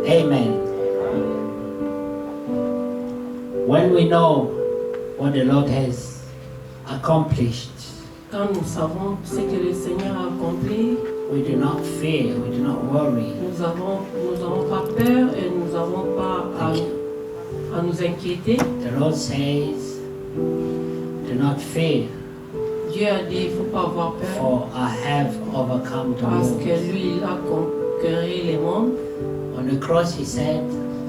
Amen. When we know what the Lord has accomplished, quand nous savons ce que le Seigneur a accompli, we do not fear, we do not worry. nous n'avons pas peur et nous n'avons pas à nous inquiéter. The Lord says, do not fear, Dieu a dit, il ne faut pas avoir peur, for I have overcome the parce world. que lui, il a conquéri les mondes. On the cross he said,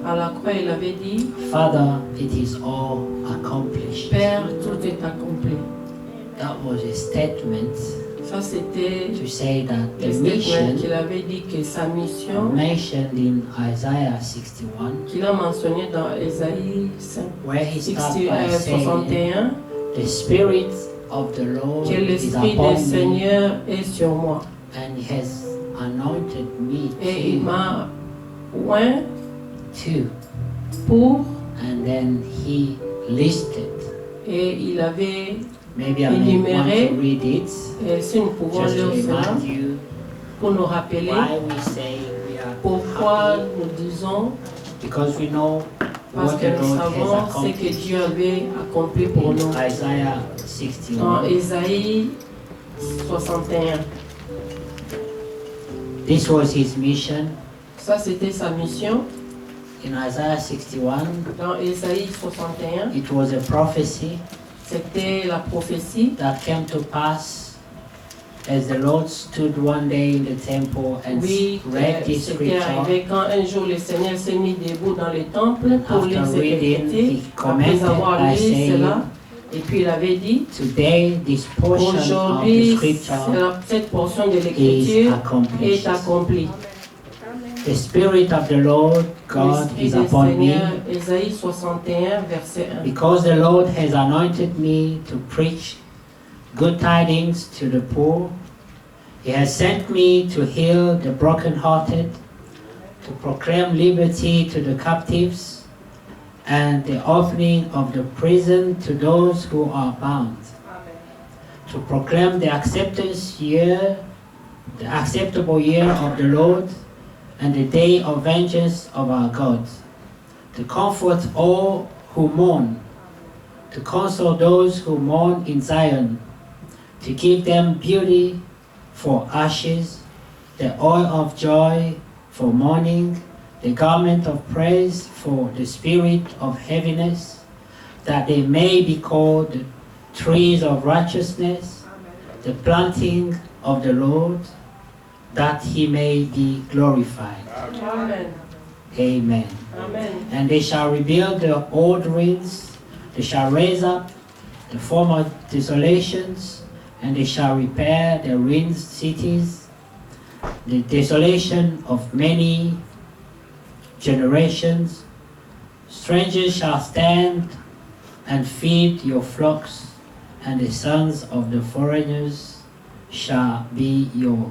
À la croix, il avait dit, Father, it is all accomplished. Père, tout est accompli. That was a statement Ça, c'était to say that le the statement mission qu'il avait dit que sa mission, mentioned in Isaiah 61, qu'il a mentionné dans Ésaïe 5, where he starts by saying, 61, the Spirit of the Lord que is l'Esprit du upon me, Seigneur est sur moi. and he has anointed me Et il to, m'a oint pour, and then he listed. et il avait, Maybe I may want Énuméré. to read it, et si nous pouvons just to lire cela, remind you pour nous rappeler why we say we are pourquoi happy, nous disons, because we know parce what que the nous Lord savons has ce que accomplished. Dieu avait accompli pour nous. Isaiah Dans 61. Ésaïe 61, This was his mission. ça c'était sa mission. In Isaiah 61, Dans Ésaïe 61, it was a prophecy c'était la prophétie that came to pass as the Lord stood one day in the temple and Oui, read this c'était scripture. arrivé quand un jour le Seigneur s'est mis debout dans le temple pour les After reading, interpréter. he Après commented avoir by lu saying, cela, et puis il avait dit, today this portion of the aujourd'hui, scripture cette portion de is l'écriture accomplished. est accomplie. The Spirit of the Lord God L'Esprit is du upon me, Seigneur, Ésaïe 61, verset 1. because the Lord has anointed me to preach good tidings to the poor. He has sent me to heal the brokenhearted, to proclaim liberty to the captives, and the opening of the prison to those who are bound. To proclaim the acceptable year of the Lord, and the day of vengeance of our God. To comfort all who mourn, to console those who mourn in Zion, to give them beauty for ashes, the oil of joy for mourning, the garment of praise for the spirit of heaviness, that they may be called the trees of righteousness, the planting of the Lord, that he may be glorified. Amen. Amen. Amen. And they shall rebuild the old ruins, they shall raise up the former desolations, and they shall repair the ruined cities, the desolation of many generations. Strangers shall stand and feed your flocks, and the sons of the foreigners shall be your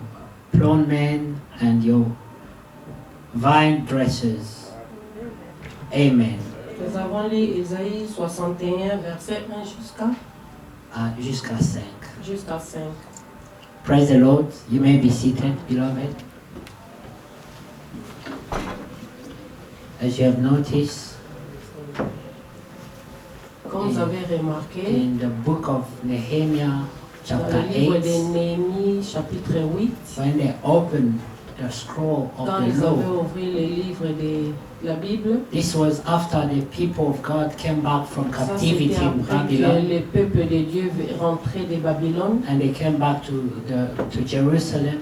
plowmen and your vine dressers. Amen. Nous avons lu Ésaïe 61, verset 1 Jusqu'à 5. jusqu'à 5. Praise the Lord. You may be seated, beloved. As you have noticed, Comme vous avez remarqué, in the book of Nehemiah, dans chapter le livre 8, de Néhémie, chapitre 8, when they opened the scroll of quand the ils avaient law, ouvert le livre de la Bible, this was after the people of God came back from ça captivity c'était in après que Babylon, le peuple de Dieu rentré de Babylone. and they came back to Jerusalem.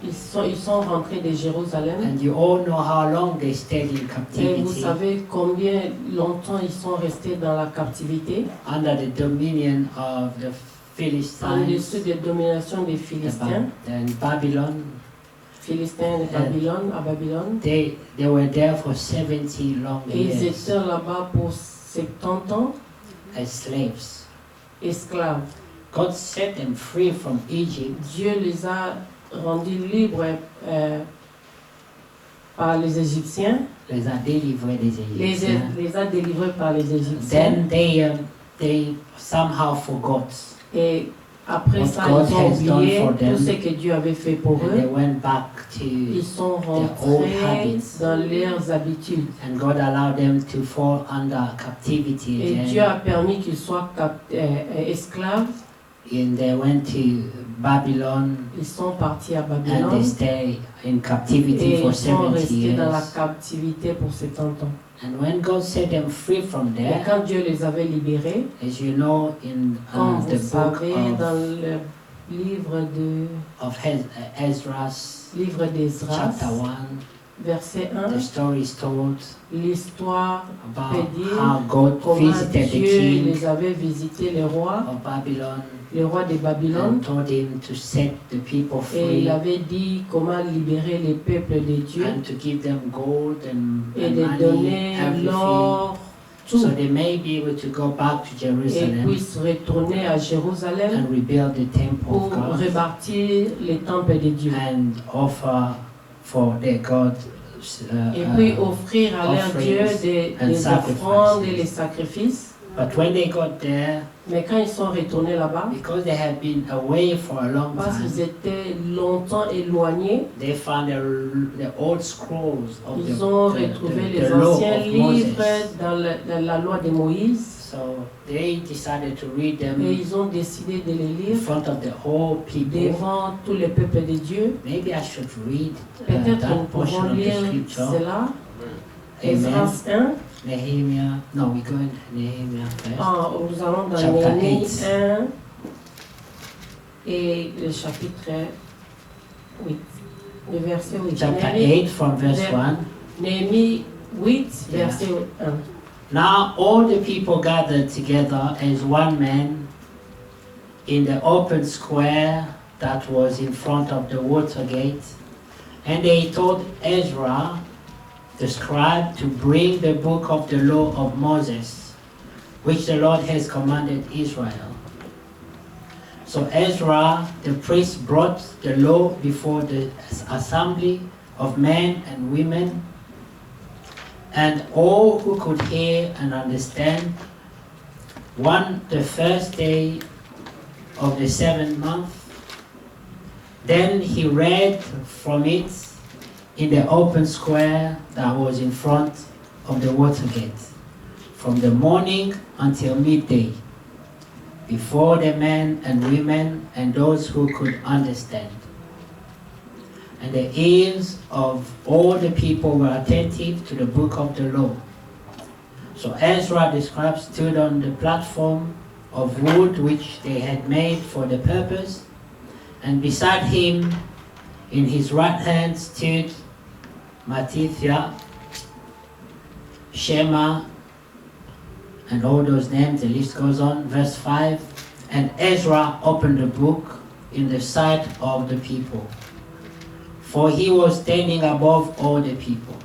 Ils sont rentrés de Jérusalem. And you all know how long they stayed in Et vous captivity savez combien longtemps ils sont restés dans la captivité, under the dominion of the en Philistines, dessous des dominations des Philistins. and Babylon. Philistins de Babylone, à Babylone. They were there for 70 long Et ils years étaient là-bas pour 70 ans, as slaves. esclaves. God set them free from Egypt, Dieu les a rendus libres par les Égyptiens, les a délivrés des Égyptiens. les a délivrés par les Égyptiens. Then they somehow forgot. Et Après what ça, God ils ont has done oublié for them. tout ce que Dieu avait fait pour And they eux. went back to, Ils sont old rentrés habits. dans leurs habitudes. and God allowed them to fall under captivity Et Dieu again. a permis qu'ils soient esclaves. And they went to Babylon Ils sont partis à and they Babylone. stayed in captivity Et for ils sont 70 restés dans la years. captivité pour 70 ans. And when God set them free from Et there, quand Dieu les avait libérés, as you know, in comme the vous book savez, dans le livre of Ezra's, livre d'Esdras, chapter 1, verset the 1, story is told l'histoire about fait dire how God comment visited the Dieu king les avait visités, les rois, of Babylon les rois de Babylone, and told him to set the people et il free avait dit comment libérer les peuples de Dieu and to give them gold et and de money, donner everything, l'or, tout, so they may be able to go back to et Jerusalem puissent retourner à Jérusalem and rebuild the temple pour of God rebâtir les temples de Dieu. and offer for their God Et puis offrir à leur Dieu des and offrandes et sacrifices. les sacrifices. But when they got there, Mais quand ils sont retournés là-bas, because they had been away for a long parce qu'ils time, étaient longtemps éloignés, they found the old scrolls of ils ont the retrouvé les law anciens of livres Moses. dans la loi de Moïse. So they decided to read Et them ils ont décidé de les in lire front of the whole people. devant tous les peuples de Dieu. Maybe I should read Peut-être that nous portion pouvons of the lire scripture. cela. Amen. Esdras 1. Nehemiah. No, we go in Nehemiah first. Nous allons dans Chapter Néhémie 8. 1 et le chapitre 8. Le verset 8. Chapter Néhémie 8 from verse 1. Néhémie 8, Yeah. verset 1. Now all the people gathered together as one man in the open square that was in front of the water gate, and they told Ezra, the scribe, to bring the book of the law of Moses, which the Lord has commanded Israel. So Ezra, the priest, brought the law before the assembly of men and women, and all who could hear and understand. The first day of the 7th month. Then he read from it in the open square that was in front of the water gate, from the morning until midday, before the men and women and those who could understand. And the ears of all the people were attentive to the book of the law. So Ezra the scribe stood on the platform of wood which they had made for the purpose, and beside him in his right hand stood Mattithiah, Shema, and all those names, the list goes on. Verse 5, and Ezra opened the book in the sight of the people, for he was standing above all the people.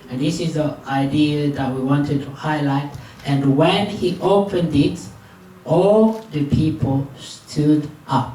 And this is the idea that we wanted to highlight. And when he opened it, all the people stood up.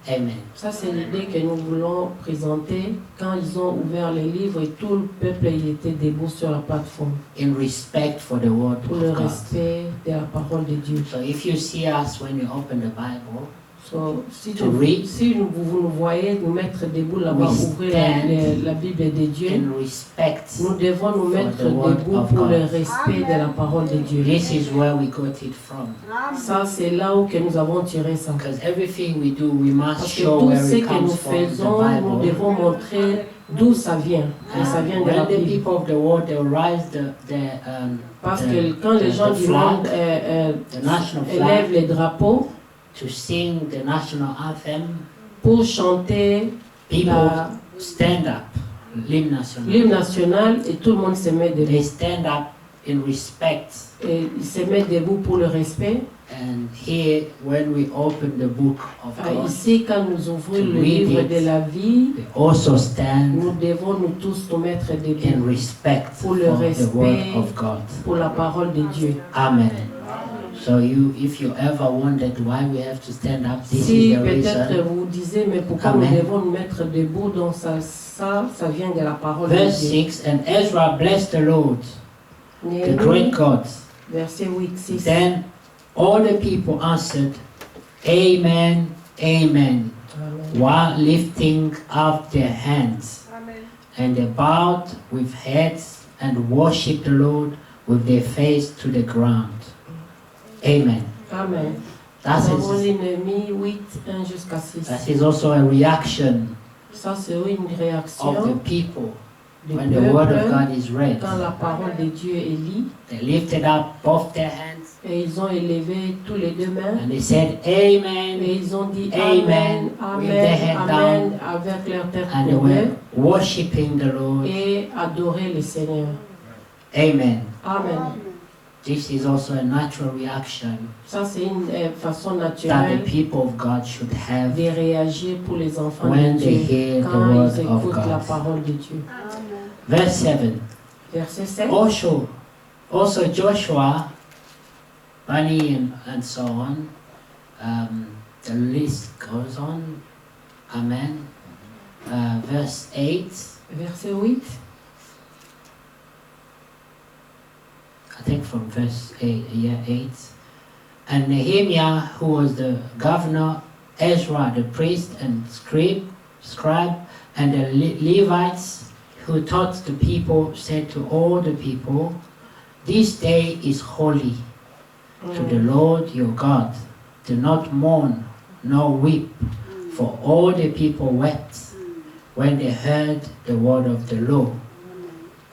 Amen. Ça, c'est l'idée que nous voulons présenter. Quand ils ont ouvert les livres, et tout le peuple il était debout sur la plateforme In respect for the word pour le of God. respect de la parole de Dieu. So if you see us when you open the Bible, So, si To read. vous nous voyez nous mettre debout là-bas, We ouvrir stand la Bible de Dieu, in respect, nous devons nous for mettre the word debout of pour God. le respect de la parole de Dieu. This is where we got it from. Ça, c'est là où que nous avons tiré ça. Because everything we do, we must Parce que show tout where ce it que nous comes from, the faisons, nous Bible. devons montrer d'où ça vient. Et ça vient de la When the Bible. people of the world, they rise Parce the- que quand les gens the du flag, monde the national élèvent flag, les drapeaux to sing the national anthem, pour chanter people la- stand up, l'hymne national. l'hymne national et tout le monde se met They debout. stand up in respect. Et ils se mettent debout pour le respect. And here, when we open the book of God, Ici, quand nous ouvrons To le read livre it. de la vie, we also stand nous devons nous tous nous mettre in debout respect Pour for le the respect. word of God. pour la parole de Dieu. Amen. So if you ever wondered why we have to stand up, this Si is the peut-être reason. vous disiez, mais pourquoi Amen. nous devons nous mettre debout, donc ça vient de la parole de Verse Dieu. 6, and Ezra blessed the Lord, the great Néhémie, God. verset 8, 6. Then all the people answered, Amen, amen, Amen. while lifting up their hands. Amen. And they bowed with heads and worshipped the Lord with their face to the ground. Amen. Amen. That Nous avons is, Néhémie 8, 1 jusqu'à 6. that is also a reaction Ça, c'est une of the réaction people du when the word of peuple God is read. quand la parole de Dieu est lue. They lifted up both their hands Et ils ont élevé tous les deux mains. and they said, Et Amen, ils ont dit Amen, Amen, with their Amen, head Amen, down. avec leur tête And they courbée were worshipping the Lord. et adorer le Seigneur. Amen. Amen. This is also a natural reaction Ça, c'est une façon that the naturelle people of God should have de réagir pour les enfants when de they Dieu hear the quand ils word of écoutent la God. parole de Dieu. Verse 7. Verset 7. Also Joshua, Bunny and so on, the list goes on. Amen. Verse 8. Verset 8. I think from verse 8, yeah, 8. And Nehemiah, who was the governor, Ezra, the priest and scribe, and the Levites, who taught the people, said to all the people, "This day is holy to the Lord your God. Do not mourn, nor weep." For all the people wept when they heard the word of the Lord.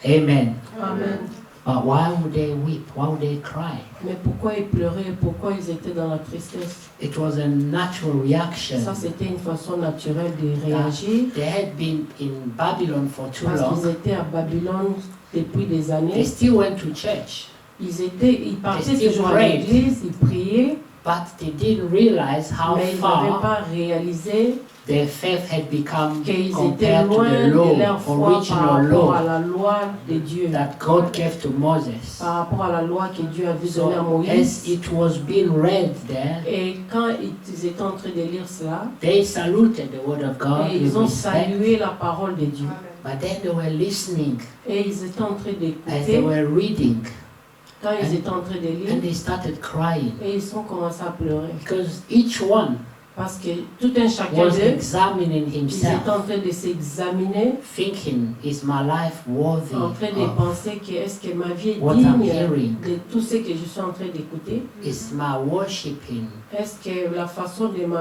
Amen. Amen. But why would they weep? Why would they cry? Mais pourquoi ils pleuraient? Pourquoi ils étaient dans la tristesse? It was a natural reaction. Ça, c'était une façon naturelle de réagir They had been in Babylon for too parce qu'ils long. étaient à Babylone depuis des They années. still went to church, Ils partaient still toujours à prayed. l'église, ils priaient, but they didn't realize how mais ils n'avaient far pas réalisé their faith had become qu'ils étaient compared to loin the de law, leur foi par original rapport à law la loi de Dieu, that God gave to Moses. par rapport à la loi que Dieu avait donnée à So Moïse. as it was being read there, Et quand ils étaient en train de lire cela, they saluted the word of God et with ils ont respect, salué la parole de Dieu. but then they were listening Et ils étaient en train as they d'écouter were reading, quand ils étaient en train de lire. and they started crying Et ils ont commencé à pleurer. because each one Parce que tout un chacun was d'eux, examining ils himself, étaient en train de s'examiner, thinking, is my life worthy en train de of penser que est-ce que ma vie est what I'm digne hearing? de tout ce que je suis en train d'écouter? Is my worshiping Est-ce que la façon de mon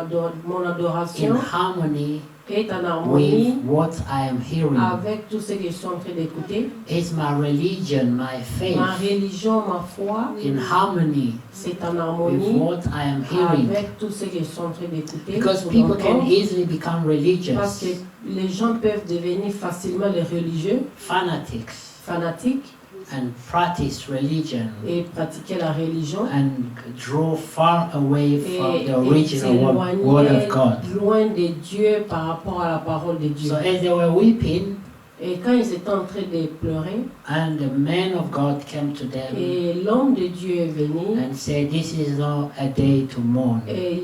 in adoration harmony est en harmonie with what I am hearing? avec tout ce que je suis en train d'écouter? Is my religion, my faith Ma religion, ma foi, in harmony c'est en with harmonie what I am hearing? avec tout ce que je suis en train d'écouter. Because ou people can d'entendre. easily become Parce religious, que les gens peuvent devenir facilement les religieux, fanatics, fanatiques, and practice religion et pratiquer la religion and draw far away from et the original word of God. loin de Dieu par rapport à la parole de Dieu. So as they were weeping, Et quand ils étaient en train de pleurer, and the man of God came to them et l'homme de Dieu est venu, and said, "This is not a day to mourn." et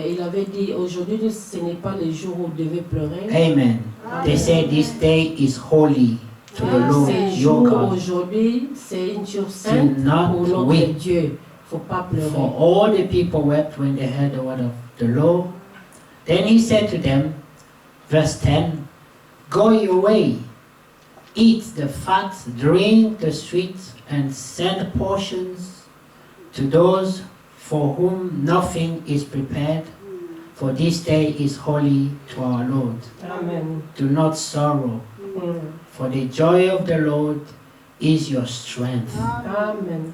il avait dit, aujourd'hui ce n'est pas le jour où vous devez pleurer. Amen. They said, "This day is holy to the Lord Ce your jour God." aujourd'hui, c'est une jour sainte Do not pour notre weep. Dieu. Faut pas pleurer. For all the people wept when they heard the word of the Lord. Then he said to them, verse 10, "Go your way, eat the fat, drink the sweet, and send portions to those for whom nothing is prepared, for this day is holy to our Lord. Amen. Do not sorrow, for the joy of the Lord is your strength." Amen.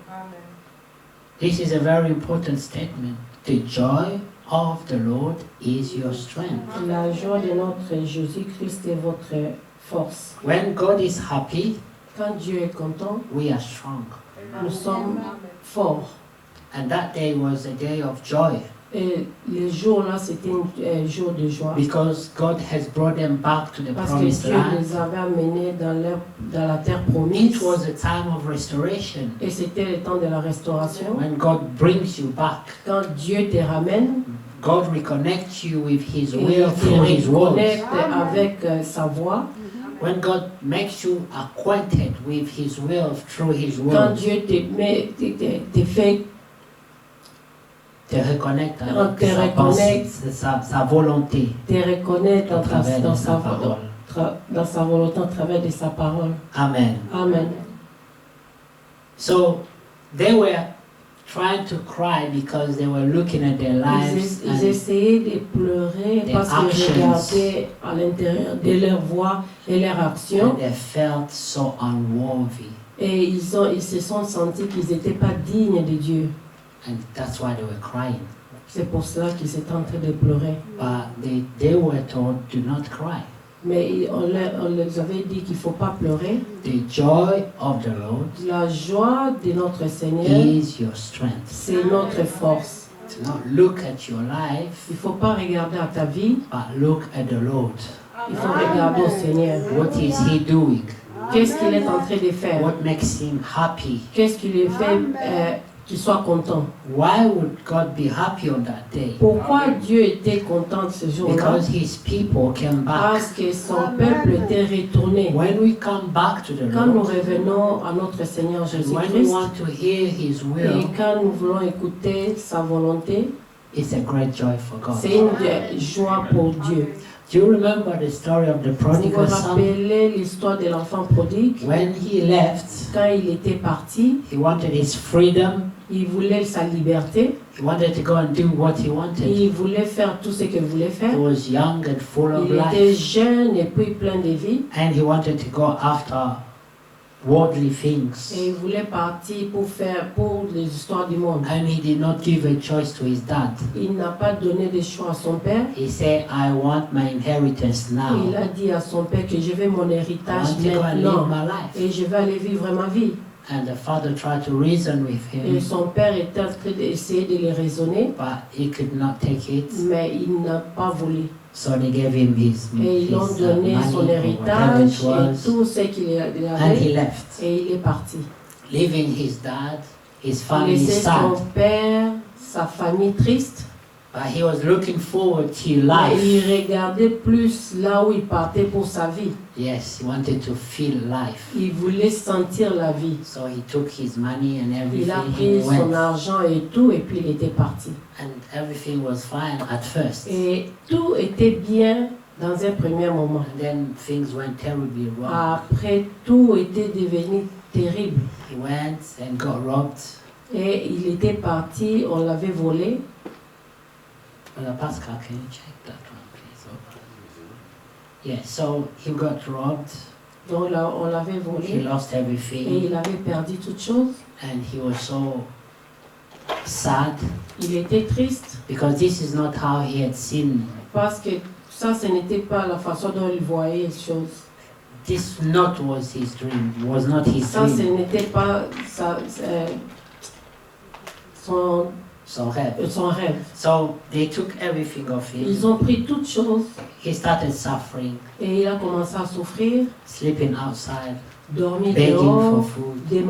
This is a very important statement. The joy of the Lord is your strength. La joie de notre Jésus-Christ est votre force. When God is happy, Quand Dieu est content, we are strong. nous sommes forts. And that day was a day of joy Et le jour-là, c'était un jour de joie. because God has brought them back to the Parce que promised Dieu land. les avait amenés dans la terre It promise. was a time of restoration Et c'était le temps de la restauration. when God brings you back. Quand Dieu te ramène, God reconnects you with His et will il through His te words. reconnecte avec sa voix. When God makes you acquainted with His will through His Quand words. Dieu te fait te reconnectes On avec te sa reconnecte. pensée, sa volonté te reconnaître à travers dans de sa parole. dans sa volonté, à travers de sa parole. Amen. Amen. So they were trying to cry because they were looking at their lives Ils and essayaient de pleurer their parce qu'ils actions. regardaient à l'intérieur de leur voix et leur action. they felt so unworthy. Et ils se sont sentis qu'ils n'étaient pas dignes de Dieu. And that's why they were crying. C'est pour cela qu'ils étaient en train de pleurer. But they were told, do not cry. Mais on leur avait dit qu'il ne faut pas pleurer. The joy of the Lord La joie de notre Seigneur, is your strength. c'est notre force. Do not look at your life, Il ne faut pas regarder à ta vie, but look at the Lord. il faut regarder au Seigneur. What is He doing? Qu'est-ce qu'il est en train de faire? What makes Him happy? Qu'est-ce qui lui fait qu'il soit content? Why would God be happy on that day? Pourquoi Dieu était content ce jour-là? Because His people came back. Parce que son peuple était retourné. When we come back to the Quand nous Lord, revenons à notre Seigneur and when we Jésus-Christ, want to hear His et will, quand nous voulons écouter sa volonté, it's a great joy for God. c'est une joie pour Dieu. Do you remember the story of the Vous vous prodigal son? rappelez l'histoire de l'enfant prodigue? When he left, Quand il était parti, he wanted his freedom. il voulait sa liberté, He wanted to go and do what he wanted. il voulait faire tout ce qu'il voulait He faire. was young and full of Il était life, jeune et puis plein de vie. and he wanted to go after worldly Et things. il voulait partir pour les histoires du monde. And he did not give a choice to his dad. Il n'a pas donné de choix à son père. He said, I want my inheritance Il now. a dit à son père que je veux mon I héritage want to go and live maintenant. my life. Et je vais aller vivre ma vie. And the father tried to reason with Et him, son père était en train d'essayer de les raisonner, but he could not take it. mais il n'a pas voulu. So they gave him his Et ils lui ont donné money son or whatever héritage it et was, tout ce qu'il and avait. he left, Et il est parti. leaving his dad, his Il family laissait son sad. père, sa famille triste. But he was looking forward to Mais life. il regardait plus là où il partait pour sa vie. Yes, he wanted to feel life. Il voulait sentir la vie. So he took his money and Il a everything pris and son went. argent et tout, et puis il était parti. And everything was fine at first. Et tout était bien dans un premier moment. And then things went terribly wrong. Après, tout était devenu terrible. He went and got robbed. Et il était parti, on l'avait volé. Pascal, can you check that one, please? Yeah, so he got robbed. Donc là, on l'avait He volé. lost Et everything. il avait perdu toute chose. And he was so sad Il était triste because this is not how he had seen. parce que ça, ce n'était pas la façon dont il voyait les choses. This not was his dream. Was not his Ça, ce dream. n'était pas son rêve. So they took everything of him. Ils ont pris toutes choses He started suffering, et il a commencé à souffrir, sleeping outside, dormir begging for dehors, food.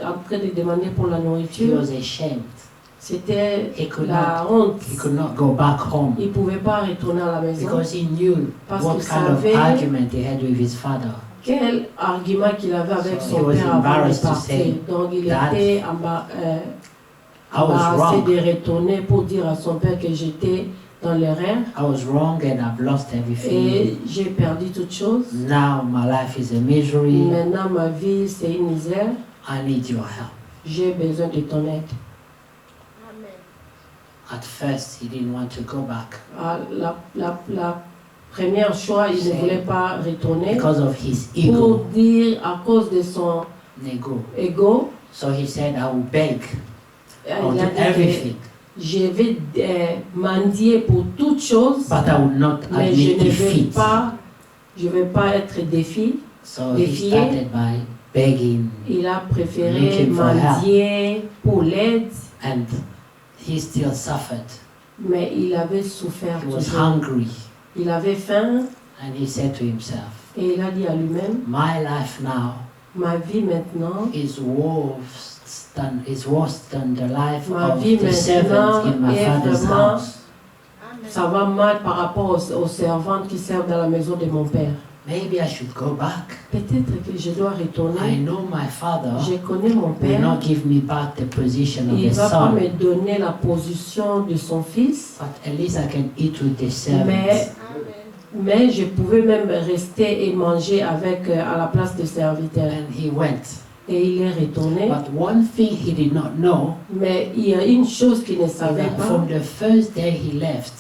en train de demander pour la He nourriture. was ashamed. C'était He could la not. honte. He could not go back home Il ne pouvait pas retourner à la maison. because he knew Parce what qu'il kind of savait argument he had with his father. quel argument qu'il avait avec So son he was père avant de embarrassed to partir. say, Donc il "Dad, était I was embarrassé wrong. de retourner pour dire à son père que j'étais dans l'erreur I was wrong and I've lost everything. et j'ai perdu toutes choses. Now my life is a misery. Maintenant ma vie c'est une misère. I need your help." J'ai besoin de ton aide. At first, he didn't want to go back La première choix, il ne voulait pas retourner because of his pour ego. dire à cause de son Ego. ego. So he said, "I will beg. I'll Il do a dit que everything, je vais mendier pour toutes choses, but I will not mais je admit ne defeat." vais pas être défi. So he Défier. started by begging, Il a préféré Looking for mendier pour l'aide, and he still suffered. mais il avait souffert He was toujours. hungry, Il avait faim and he said to himself, et il a dit à lui-même, "My life now ma vie maintenant, is worse than the life Ma of vie the servants in my est father's vraiment- house." ça va mal par rapport aux servantes qui servent dans la maison de mon père. maybe I should go back. Peut-être que je dois I retourner. know my father Je connais mon will père. not give me back the position of Il ne the va pas son, me donner la position de son fils. but at least I can eat with the servants. Mais je pouvais même rester et manger avec, à la place de serviteur. And he went. Et il est retourné. But one thing he did not know, Mais il y a une chose qu'il ne is savait that pas. from the first day he left,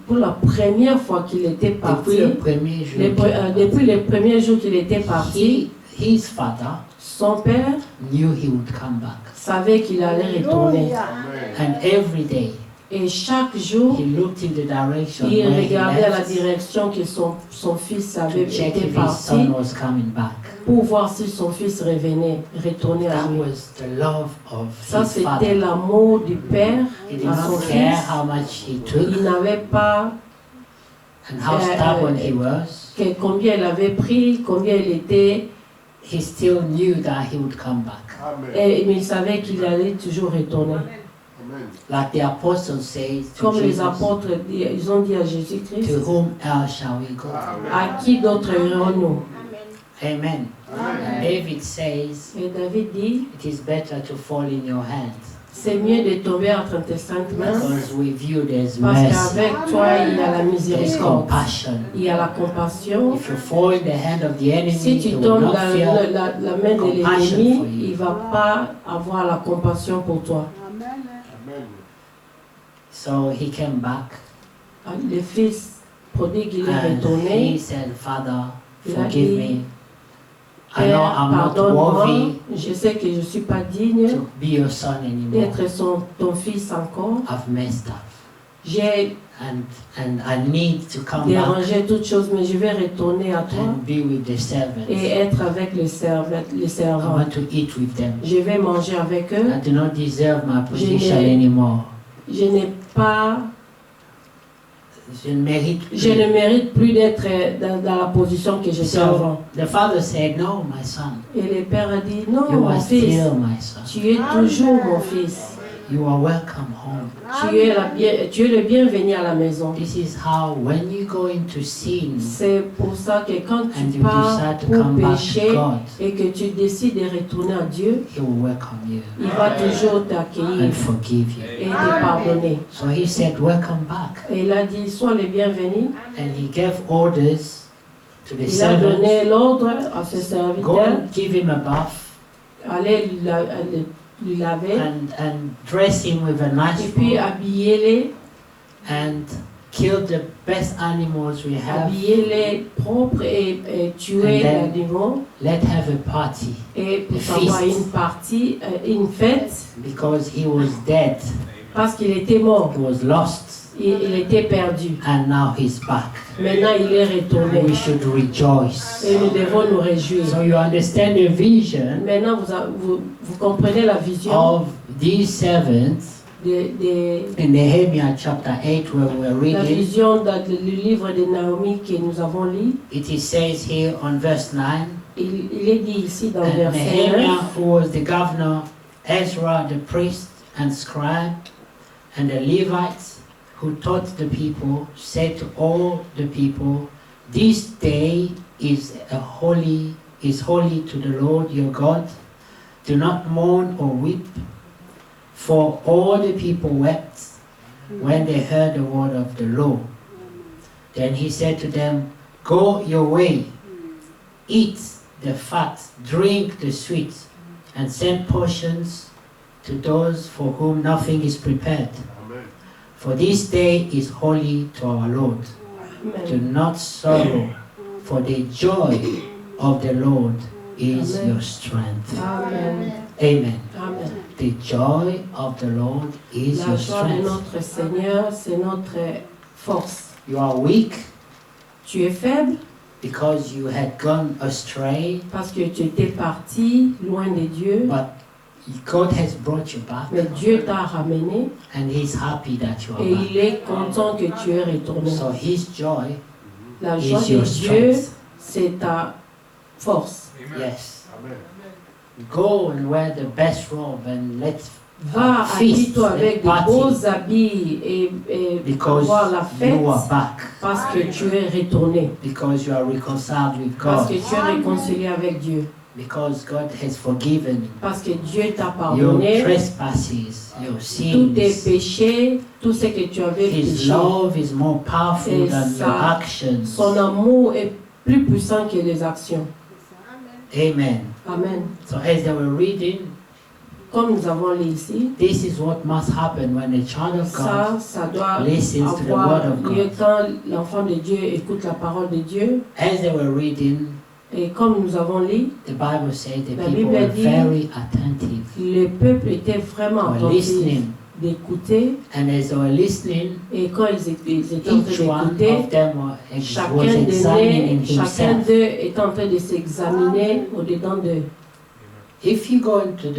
Pour la première fois qu'il était parti, depuis le premier jour, depuis le premier jour qu'il était parti, his father son père knew he would come back. savait qu'il allait retourner. And every day, Et chaque jour, he looked in the direction il where he regardait à la left direction que son fils avait to check été if his parti son was coming back. pour voir si son fils retournait à That lui. was the love of Ça, his c'était father. l'amour du père He did à son not care fils. how much he took Il n'avait pas and how stubborn he was. combien il avait pris, combien il était, He still knew that he would come back. mais il savait qu'il allait toujours retourner. Like the apostle says to Comme les Jesus, apôtres, ils ont dit à to Jésus-Christ, whom else shall we go? à qui d'autre irons-nous? Amen. And David says, Et David dit, it is better to fall in your hands c'est mieux de tomber entre tes saintes mains, because with you there's parce mercy, qu'avec toi, il y a la there's miséricorde, compassion. il y a la compassion. If you fall in the hand of the enemy, Si tu he will tombes not dans fear. la main de compassion l'ennemi, for you. il ne va pas avoir la compassion pour toi. So he came back Le fils prodigue, il est and he retourné. said, Father, Il a forgive dit, me. I know Père, I'm not pardonne-moi, worthy je sais que je ne suis pas digne to be your son anymore. d'être ton fils encore. I've messed up. J'ai And I need to come back dérangé toutes choses, mais je vais retourner à toi and be with the servants. et être avec les I servants. want to eat with them. Je vais manger avec eux. I do not deserve my position n'ai- anymore. Je n'ai pas, Je ne mérite je ne plus. mérite plus d'être dans la position que j'étais So avant. the father said, No, my son, Et le père a dit, non, you mon are fils, still my son. tu es toujours mon fils. You are welcome home. Tu es le bienvenu à la maison. This is how when you go into sin C'est pour ça que quand and tu you pars decide to pour come back to pécher God, et que tu décides de retourner à Dieu, He will welcome you il va toujours t'accueillir and forgive you. et te pardonner. So he said, Welcome back. Et il a dit, sois le bienvenu. And he gave orders to the Il a donné servants, l'ordre à ses go serviteurs, and give him a bath allez lui laver, and dress him with a nice et puis robe habillez-les, and kill the best animals we have. habillez-les propres et tuez And then- l'animal. Let have a party Et pour A avoir feast. une partie, une fête, because he was dead, parce qu'il était mort, he was lost, il était perdu. and now he's back. Maintenant, il est retourné. We should rejoice. Et nous devons nous réjouir. So you understand the vision Maintenant, vous comprenez la vision of these servants de in Nehemiah chapter 8 where we're la reading. vision dans le livre de Naomi que nous avons lu. It is says here on verse 9, Il est dit ici dans and verset Nehemiah, 9, who was the governor, Ezra the priest and scribe, and the Levites who taught the people, said to all the people, This day is holy to the Lord your God. Do not mourn or weep. For all the people wept when they heard the word of the law. Then he said to them, Go your way, eat the fat, drink the sweet, and send portions to those for whom nothing is prepared. For this day is holy to our Lord. Do Amen. not sorrow, for the joy of the Lord is Amen. your strength. Amen. Amen. Amen. The joy of the Lord is La your joie de strength. notre Seigneur, c'est notre force. You are weak Tu es faible because you had gone astray, parce que tu étais parti loin de Dieu, but God has brought you back, mais Dieu t'a ramené and He's happy that you are et back. il est content que tu es retourné. So His joy La joie is de your Dieu, strength. c'est ta force. Yes. Go and wear the best robe and let Va, feast habille-toi avec and de party beaux habits et because avoir la fête you are back, parce que tu es retourné, because you are reconciled with parce que God, tu es réconcilié avec Dieu, because God has forgiven parce que Dieu t'a your pardonné trespasses, your tous tes sins. péchés, tout ce que tu avais His péché. love is more powerful Et than your ça, actions. son amour est plus puissant que les actions. Amen. Amen. So as they were reading, Comme nous avons lu ici, this is what must happen when a child of God ça doit listens to the word avoir of lieu God. quand l'enfant de Dieu écoute la parole de Dieu. As they were reading, Et comme nous avons lu, the Bible says the La people Bible were dit- very attentive. le peuple était vraiment They were attentif listening. d'écouter. And as they were listening, Et quand ils étaient en each train one d'écouter, of them was chacun examining chacun himself. d'eux est en train de s'examiner au-dedans d'eux. If you go into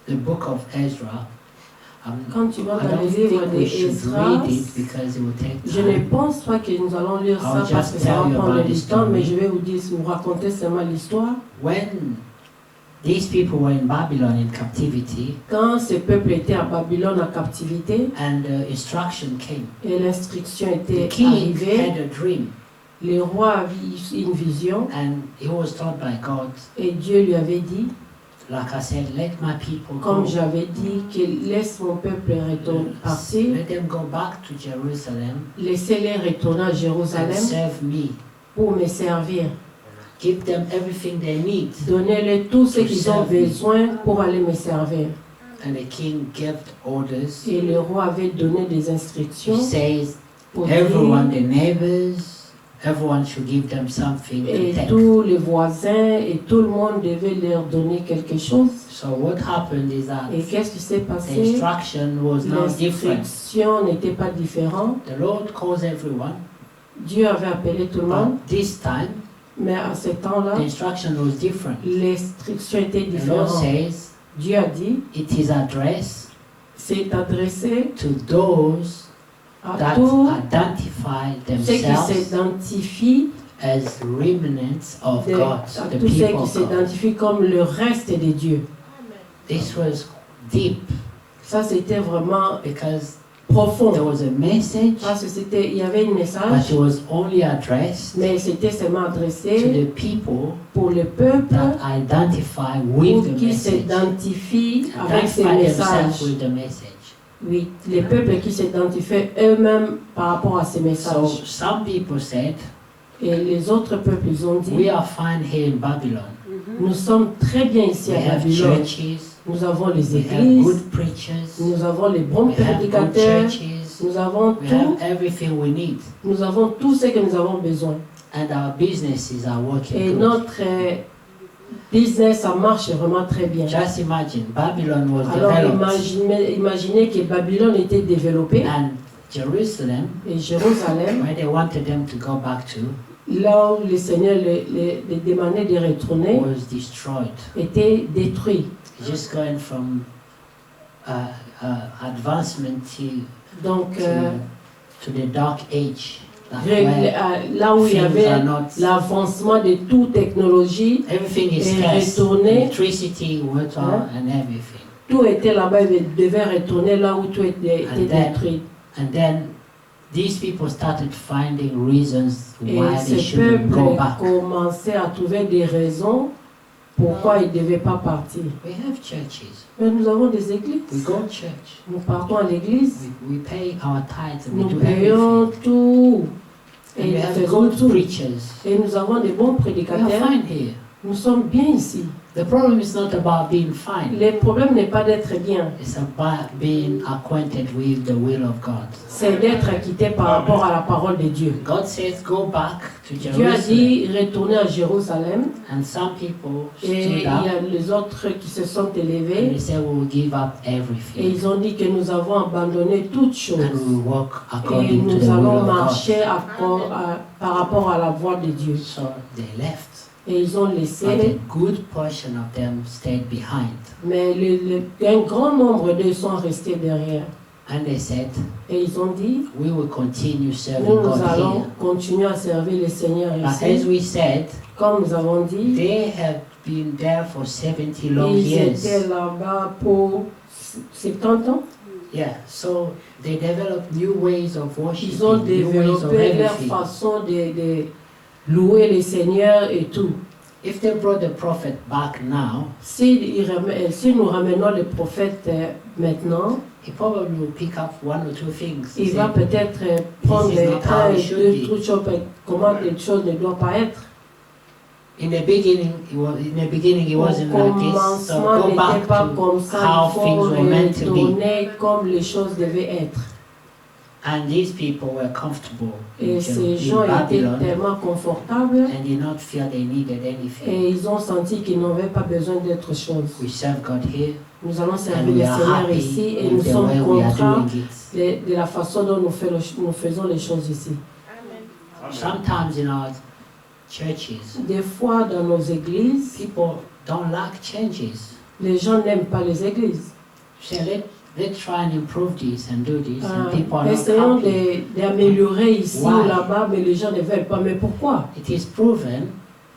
the book of Ezra, Quand tu vas I dans don't le livre think we should d'Ezra, read it because it will take je ne time. pense pas que nous allons lire ça I'll parce just que ça tell va you prendre about du this temps, mais story. je vais vous raconter seulement l'histoire. When these people were in Babylon in captivity, Quand ce peuple était à Babylone en captivité and the instruction came, et l'instruction the était king arrivée, had a dream, le roi avait eu une vision and he was told by God, et Dieu lui avait dit, like I said, let my people comme go. j'avais dit, que laisse mon peuple retourner partir, Let them go back to Jerusalem laissez-les retourner à and Jérusalem serve me. pour me servir. Give them everything they need. Donnez-leur tout ce qu'ils ont besoin pour aller me servir. And the king gave orders. Et le roi avait donné des He instructions says, pour everyone, dire, the neighbors, everyone should give them something to et take. tous les voisins et tout le monde devait leur donner quelque chose. So what happened is that Et qu'est-ce qui s'est the passé? instruction was now different. L'instruction n'était pas différente. The Lord calls everyone, Dieu avait appelé tout le monde, but this time mais à ce temps-là, the instruction was different. l'instruction était The Lord différente. says Dieu a dit, it is addressed c'est adressé to those à that tous identify ceux qui themselves s'identifient, as remnants of à God, the tous ceux people qui of God. s'identifient comme le reste de Dieu. This was deep Ça, c'était vraiment because profond. there was a message, Parce que il y avait un but message, it was only addressed mais c'était seulement to adressé the people pour le peuple that identify with pour the qui message. s'identifient avec ces Identify themselves messages. with the message. Oui, les peuples qui s'identifient eux-mêmes par rapport à ces So messages. some people said, Et les autres peuples, ils ont dit, we are fine here in Babylon. nous sommes très bien ici We à have Babylone. churches, Nous avons les we have églises, good preachers, nous avons les bons we have good prédicateurs, churches, nous avons we tout, have everything we need. nous avons tout ce que nous avons besoin. And our businesses are Et working good. notre business, ça marche vraiment très bien. Just imagine, Babylon was Alors developed imaginez que Babylone était développée and Jerusalem, et Jérusalem, where they wanted them to go back to, là où le Seigneur les demandait de retourner, was destroyed. était détruit. Just going from advancement Donc, to the dark age. Like là où il y things avait are not, l'avancement de toute technologie, everything is et scarce. retourner, Electricity, water, and everything. tout était là-bas, il devait retourner là où tout était And then- détruit. And then these people started finding reasons Et why they ce shouldn't peuple go back. commençait à trouver des raisons pourquoi il ne devait pas partir. We have churches. Mais nous avons des We églises. go to church. Nous partons à l'église, We pay our tithes and we nous do payons everything. tout. And Et we nous have faisons good tout. preachers. Et nous avons des bons We are prédicateurs. fine here. Nous sommes bien ici. The problem is not about being fine. Le problème n'est pas d'être bien, It's about being acquainted with the will of God. c'est d'être acquitté par rapport à la parole de Dieu. God says, go back to Dieu a Jerusalem. dit retourner à Jérusalem And some people et il stood y up a les autres qui se sont and élevés they said, we will give up et everything ils ont dit que nous avons abandonné toutes and choses we will walk et according to nous the will allons of God. marcher par rapport à la voix de Dieu. So they left. Et ils ont But laissé, a good portion of them stayed behind. mais un grand nombre d'eux sont restés derrière. And they said, Et ils ont dit, we will continue serving nous God allons here. continuer à servir le Seigneur But as ici. we said, Comme nous avons dit, they have been there for 70 long Ils years. étaient là-bas pour 70 ans. Yeah, so they developed new ways of worshiping, Ils ont new ways of développé leur everything. façon de louer le Seigneur et tout. If they brought the prophet back now, Si nous ramenons le prophète maintenant, he probably will pick up one or two things. il va peut-être prendre This is not how it should be. deux choses, comment les choses ne doivent pas être. In the beginning, he wasn't Au like this. So commencement, go n'était back pas to comme ça. how Il things faut were meant to be. retourner comme les choses devaient être. And these people were comfortable Et ces gens in étaient Babylon tellement confortables and did not feel they needed anything. et ils ont senti qu'ils n'avaient pas besoin d'autre chose. We serve God here Nous allons and servir we le are Seigneur ici happy et nous with the sommes way we are contents doing it. de la façon dont nous faisons les choses ici. Sometimes in our churches, Des fois, dans nos églises, people don't like changes. les gens n'aiment pas les églises. Say, let's try and improve this and do this, and people are not Essayons happy. d'améliorer ici Why? ou là-bas, mais les gens ne veulent pas. Mais pourquoi? It is proven,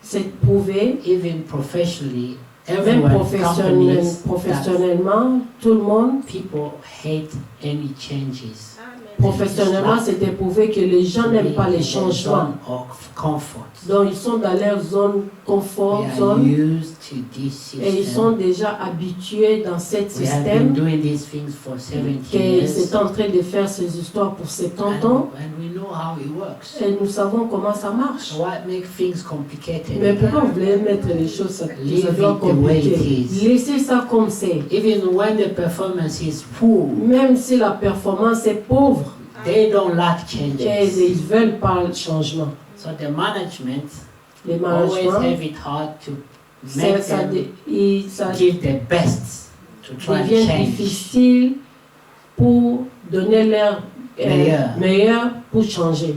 C'est prouvé, even professionally, même everywhere, companies, that professionnellement, tout le monde, people hate any changes. professionnellement, c'était prouvé que les gens n'aiment pas les In their changements. zone of comfort. Donc, ils sont dans leur zone confort, We are zone, used to this et ils sont system. déjà habitués dans ce We have been système, doing these things for 70 qu'ils years, sont en train de faire ces histoires pour 70 ans, and we know how it works. et nous savons comment ça marche. So what makes things complicated? Mais pourquoi vous voulez mettre les choses ça Leave doit it the way it compliquer? is. Laissez ça comme c'est. Even when the performance is poor, Même si la performance est pauvre, they don't like et changes. ils ne veulent pas le changement. So the management Les always managements, have it hard to make ça them give their best to try and devient change. difficile pour donner leur Meilleur. meilleur pour changer.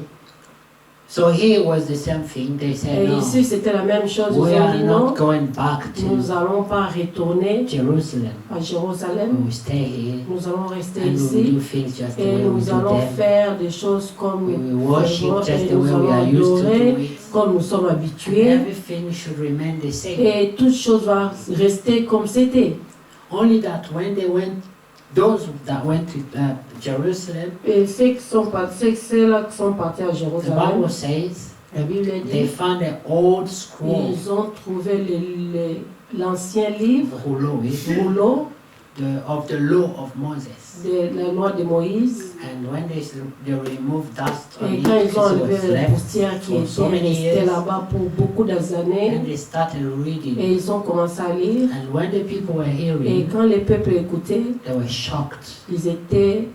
So here was the same thing. They Et said, no, ici, c'était la même chose. Ils we ont are dit non, not going back nous to n'allons pas retourner Jerusalem. à We Jérusalem. will stay here Nous allons rester and we will ici do things just the et way we nous do allons them. faire des choses comme We will nous worship faisons just et the nous way we are allons used to do adorer it. comme nous sommes And habitués. everything should remain the same. Et toute chose va rester comme c'était. Only that when they went, those that went to Jerusalem, Et ceux-là qui sont partis à the Jérusalem, Bible says la Bible they dit, found an old scroll, ils ont trouvé l'ancien livre, rouleau of the law of Moses. de la loi de Moïse. And when they removed dust on Et it, quand ils ont because it enlevé was la left poussière qui for so était many restée years, là-bas pour beaucoup d'années, and they started reading. et ils ont commencé à lire. And when the people were Et hearing, quand les peuples écoutaient, they were shocked ils étaient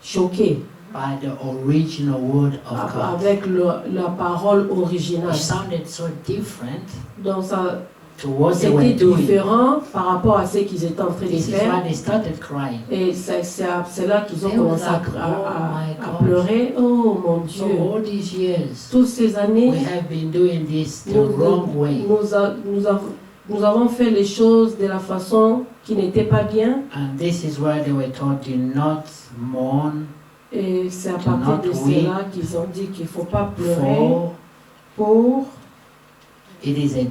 choqués by the original word of God. avec la parole originale. It sounded so different Donc ça, to what they were c'était doing. différent par rapport à ce qu'ils étaient en train de This is faire. why they started crying. Et c'est là qu'ils ont They commencé were like, oh my à God. pleurer. Oh mon So Dieu! all these years, Toutes ces années, we have been doing this the nous, wrong way. nous avons fait les choses de la façon qui n'était pas bien. And this is why they were told, do not mourn Et c'est à Do partir de not weep cela qu'ils ont dit qu'il ne faut pas pleurer for pour... it is a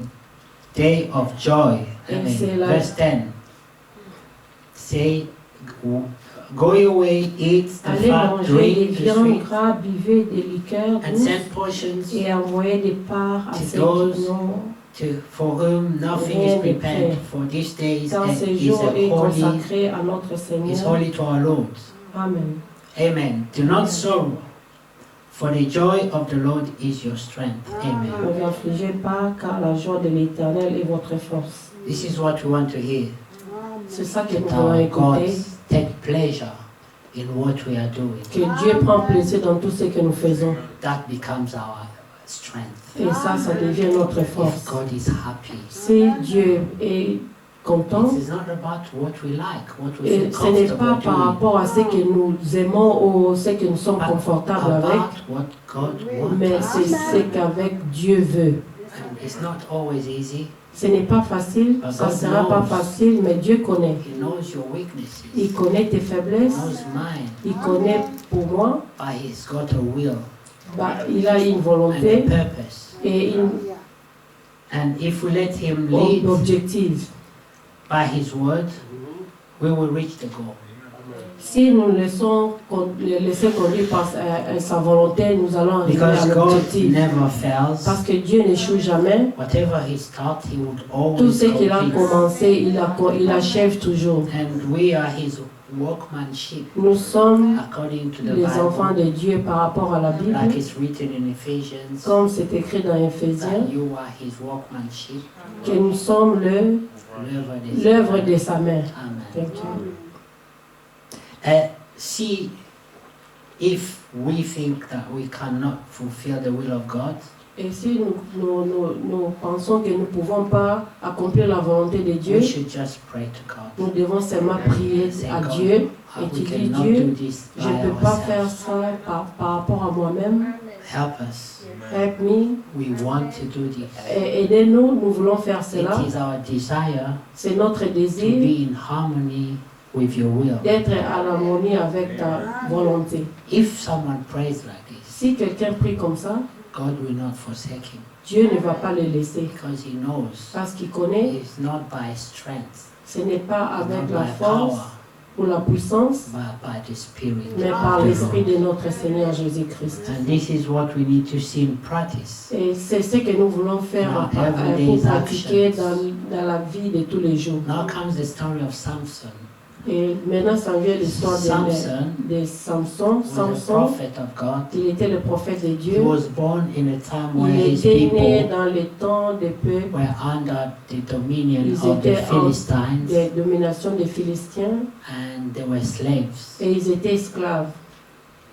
day of joy. Et c'est la- Verse 10. Say, go away, eat the Allez fat, manger des drink the viandes sweet, gras, buvez des liqueurs and douces send portions et envoyez des parts à to ceux those qui n'ont. for whom nothing Rien is n'est prepared. prêt. For this day is Quand ce is jour est a holy, consacré à notre is Seigneur. holy to our Lord. Amen. Amen. Do not sorrow, for the joy of the Lord is your strength. Amen. Ne vous affligez pas, car la joie de l'Éternel est votre force. This is what we want to hear. C'est ça que nous That voulons our God écouter. take pleasure in what we are doing. Que Dieu prend plaisir dans tout ce que nous faisons. That becomes our strength. Et ça devient notre If force. God is happy. Si Dieu est content, It is not about what we like, what we et feel ce n'est pas comfortable par doing, rapport à ce que nous aimons ou ce que nous sommes but confortables avec, about what God mais wants. c'est ce qu'avec Dieu veut. And it's not always easy. Ce n'est pas facile, ça ne sera pas facile, mais Dieu connaît. He knows your weaknesses. Il connaît tes He faiblesses, knows mine. il connaît pour moi, But He's got a will il a une and a volonté purpose. et And if we let him lead objectif. by his word, we will reach the goal. Si nous le laissons conduire par sa volonté, nous allons arriver à Because God l'objectif. never fails. Parce que Dieu n'échoue jamais. Whatever he starts, he would Tout always ce qu'il a complete. commencé, il achève toujours. And we are his workmanship, Nous sommes according to the les enfants Bible, de Dieu par rapport à la Bible, like it's written in Ephesians, comme c'est écrit dans Éphésiens, that you are his workmanship, que nous sommes l'œuvre de sa main. Amen. Thank you. See, if we think that we cannot fulfill the will of God, Et si nous pensons que nous ne pouvons pas accomplir la volonté de Dieu, we should just pray to God. nous devons seulement prier Say, à God, Dieu et we tu dis, cannot Dieu, do this je by ne peux pas faire ourselves. ça par rapport à moi-même. Help us. Help me. We want to do this. Aidez-nous, nous voulons faire cela. It is our desire C'est notre to désir be in harmony with your will. d'être à l'harmonie avec ta volonté. If someone prays like this, Si quelqu'un prie comme ça, God will not forsake him, Dieu ne va pas le laisser because he knows parce qu'il connaît, it's not by strength, ce n'est pas avec not la by force power, ou la puissance, but by the Spirit. mais par of the l'Esprit Lord. de notre Seigneur Jésus-Christ. And this is what we need to see in practice. Et c'est ce que nous voulons faire Our pour everyday pratiquer actions. dans la vie de tous les jours. Now comes the story of Samson. Et maintenant, ça vient l'histoire Samson de Samson. was a Samson, prophet of God. il était le prophète de He Dieu. was born in a time where Il his était né people dans les temps des peuples, were under the dominion ils of the étaient en Philistines, des dominations des Philistins and they were slaves. et ils étaient esclaves.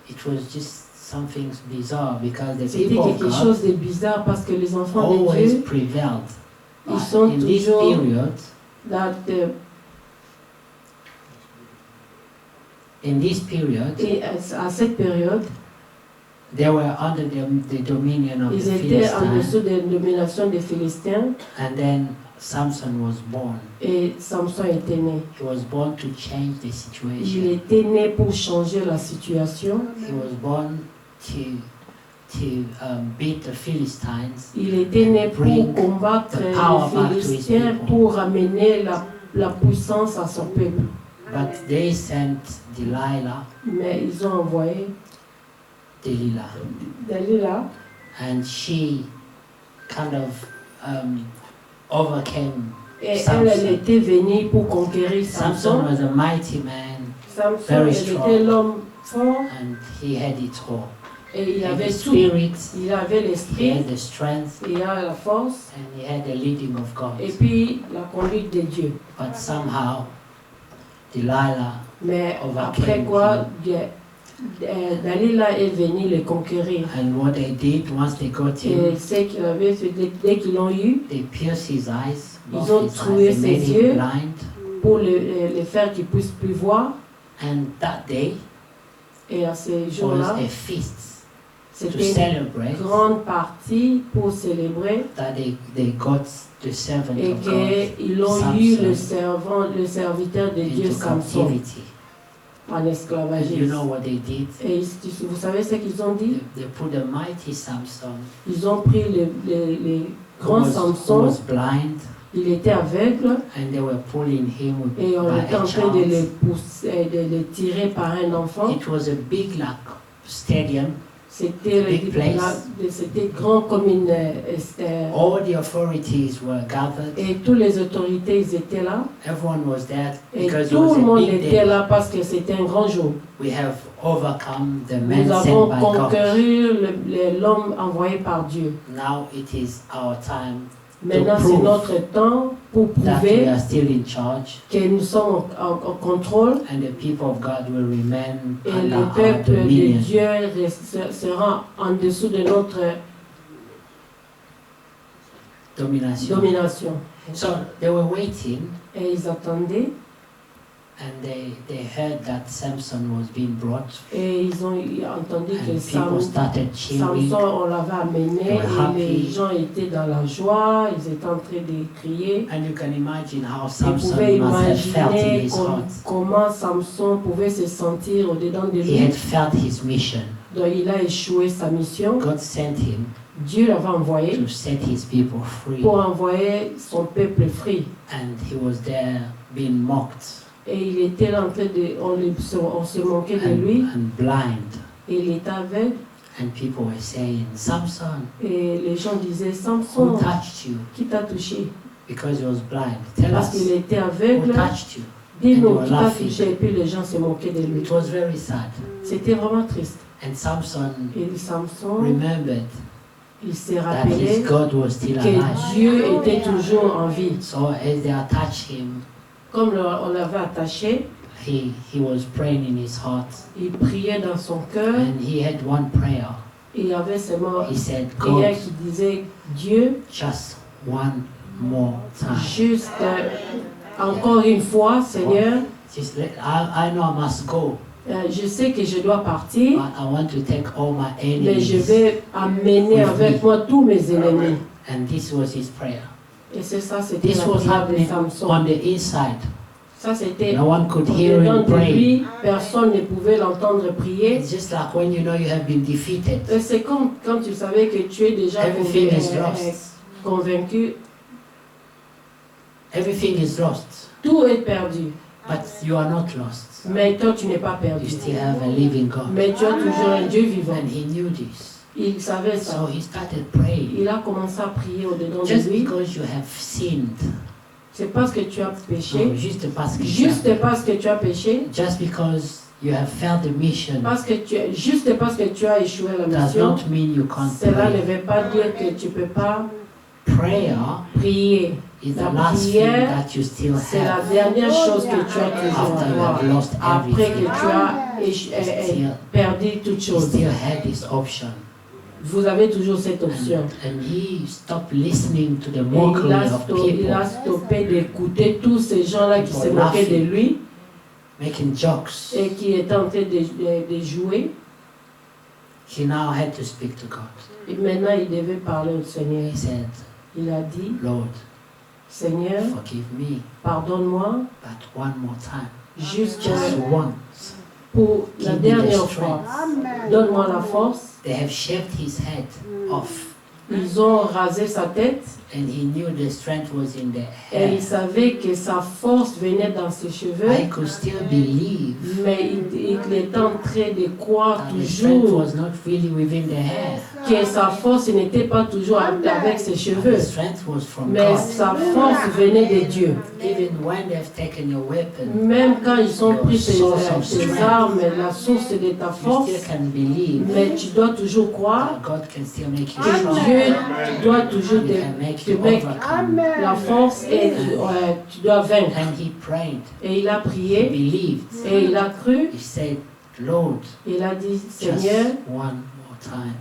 It was just something bizarre because the C'était people of quelque God chose de bizarre parce que les enfants de always Dieu, prevailed. ils But sont in this toujours period, et à cette période, they were under the dominion of ils the étaient en Philistines, dessous des dominations des Philistins and then Samson was born. et Samson était né. He was born to change the Il situation. était né pour changer la situation. He was born to beat the Philistines. Il était né pour Bring combattre the power back les to his Philistins, people. pour amener la puissance à son peuple. But they sent Delilah, Mais ils ont envoyé Dalila and she kind of overcame. et Samson. elle était venue pour conquérir Samson Samson. was a mighty man, Samson, very il strong. était l'homme fort and he had it all. et il He had avait the tout. spirit, Il avait he l'esprit, had the strength, il a la force and he had the leading of God. et puis la conduite de Dieu. But somehow, Delilah Mais Overcame après quoi, him. Dalila est venue le conquérir. And what they did once they got Et him, ce qu'il avait fait, dès qu'ils l'ont eu, they pierced his eyes, both Ils ont his troué eyes, they made ses him yeux. blind. pour le faire qu'il puisse plus voir. And that day Et à ce was jour-là, a feast to c'était une celebrate grande partie pour célébrer that they got the servant et of God qu'ils ont eu Samson le serviteur de Dieu into Samson captivity. en And esclavagisme. you know what they did? Et vous savez ce qu'ils ont dit? They put the mighty Samson, Ils ont pris le who grand who Samson, was blind, il était aveugle and they were pulling him et on by était en a train de le child. pousser, de le tirer par un enfant. It was a big like stadium. C'était Big place. c'était grand comme une... All the authorities were gathered. et toutes les autorités ils étaient là. Everyone was there Et because it tout was le a monde big était day. là parce que c'était un grand jour. We have overcome the man Nous sent avons by God. conquéri l'homme envoyé par Dieu. Now it is our time Maintenant, To c'est prove notre temps pour that we prouver are still in charge, que nous sommes en contrôle and the people of God will remain et under le our peuple de dominion. Dieu sera en dessous de notre Domination. domination. So they were waiting, Et ils attendaient and they heard that Samson was being brought, et ils ont entendu que and people started cheering. Samson, on l'avait amené They were et happy. les gens étaient dans la joie, ils étaient en train de crier. And you can imagine how Vous Samson pouvez must have felt in imaginer his heart. comment Samson pouvait se sentir au-dedans de He had lui. felt his mission. Donc il a échoué sa mission. God sent him, Dieu l'avait envoyé to set his people free. pour envoyer son peuple free. And he was there being mocked Et il était là en train de... On se moquait de lui. and blind. Et il était aveugle. And people were saying, Samson, Et les gens disaient, who Samson, touched you? qui t'a touché? Because he was blind. Tell Parce us, qu'il était who aveugle. touched you? Dis-nous, And qui they were t'a laughing. touché? Et puis les gens se moquaient de lui. It was very sad. C'était vraiment triste. And Samson Et Samson, remembered il s'est that rappelé his God was still que alive. Dieu était toujours en vie. So as they attached him, Comme on l'avait attaché, he was praying in his heart. il priait dans son cœur. And he had one prayer. Et il y avait seulement He said, une prière God, qui disait, Dieu, just one more time. juste encore une fois, Seigneur, Just I know I must go, je sais que je dois partir, but I want to take all my mais je enemies. vais amener avec moi tous mes ennemis. And this was his prayer. Et c'est ça, c'était This la was prière de happening Samson. on the inside. Ça, c'était No one could hear au-dedans him de pray. lui, personne ne pouvait l'entendre prier. It's just like when you know you have been defeated. Et c'est comme quand tu savais que tu es déjà Everything is lost. convaincu, Everything is lost, tout est perdu. but you are not lost. Mais toi, tu n'es pas You perdu. still have a living God. Mais tu as toujours un Dieu vivant. And he knew this. Il savait ça. So he started praying. Il a commencé à prier au-dedans de Just lui. because you have sinned. C'est parce que tu as No, péché. juste parce que tu Juste as, parce que tu as péché. just because you have failed the mission Juste parce que tu as échoué à la does mission. not mean you can't Cela ne pray. veut pas dire que tu ne peux pas Prayer prier. is La the last thing prière, that you still c'est la have dernière chose que tu as toujours after à you avoir. have lost Après que everything. tu as Still, perdu toutes he choses. still had this option. Vous avez toujours cette option. And he stopped listening to the Et mockery of il people a stoppé d'écouter tous ces gens-là qui se moquaient de lui making jokes. et qui étaient en train de jouer. He now had to speak to God. Et maintenant, il devait parler au Seigneur. He said, Il a dit, Lord, Seigneur, forgive me, pardonne-moi, but one more time, juste just once. pour la Give me the dernière strength. fois. Donne-moi la force. They have shaved his head off, Ils ont rasé sa tête and he knew the strength was in the et hair. il savait que sa force venait dans ses cheveux. I could still believe Mais il est en train de croire that the strength toujours was not really within the hair. que sa force n'était pas toujours avec ses But cheveux. the strength was from Mais God. sa force venait de Dieu. Even when they've taken your weapon, Même quand ils ont pris tes armes, la source de ta you force, still can believe mais tu dois toujours croire that God can still make you que strong. Dieu doit toujours He can make te you mettre overcome. la force et tu dois vaincre. And he prayed, Et il a he prié believed. et il a cru. He said, Lord, Il a dit, just Seigneur, one more time.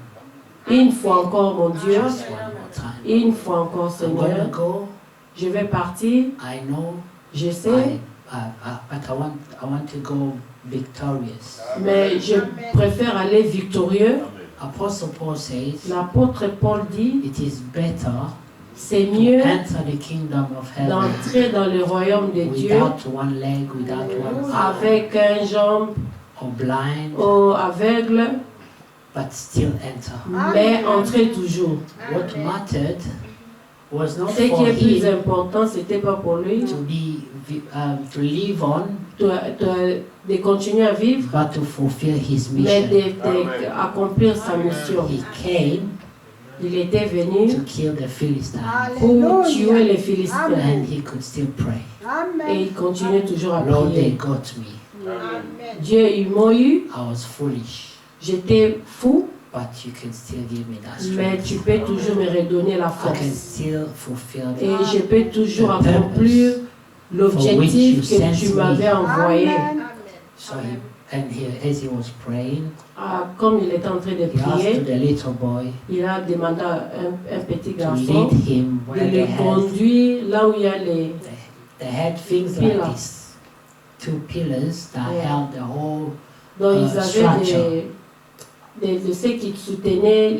une fois encore mon Dieu, Just one more time. une fois encore I'm gonna Seigneur, go. je vais partir, I know, je sais, but I want to go victorious. mais je préfère aller victorieux. Apostle Paul says, L'apôtre Paul dit, it is better c'est to mieux enter the kingdom of heaven d'entrer dans le royaume de Dieu without one leg, without one eye, avec un jambe or blind, ou aveugle, but still enter. mais entrer toujours. What mattered was not Ce qui for est plus him important, c'était pas pour lui to live on, de continuer à vivre, but to fulfill his mais mission. d'accomplir sa mission. He came Il était venu to kill the Philistines, pour tuer les Philistins. and he could still pray. Et il continue toujours à Lord, they prier. got me. Dieu, ils m'ont eu, I was foolish, j'étais fou, but you can still give me that mais strength. tu peux toujours me redonner la I can force. still fulfill Et je peux toujours The purpose accomplir l'objectif for which you que tu sent m'avais envoyé. So as he was praying, Ah, comme il était en train de he asked prier, the little boy il a demandé à un petit to garçon lead him de where le they had, conduire là où il y a les... things Pillars. like this, 2 pillars that Yeah. held the whole Donc ils avaient structure. de ceux qui soutenaient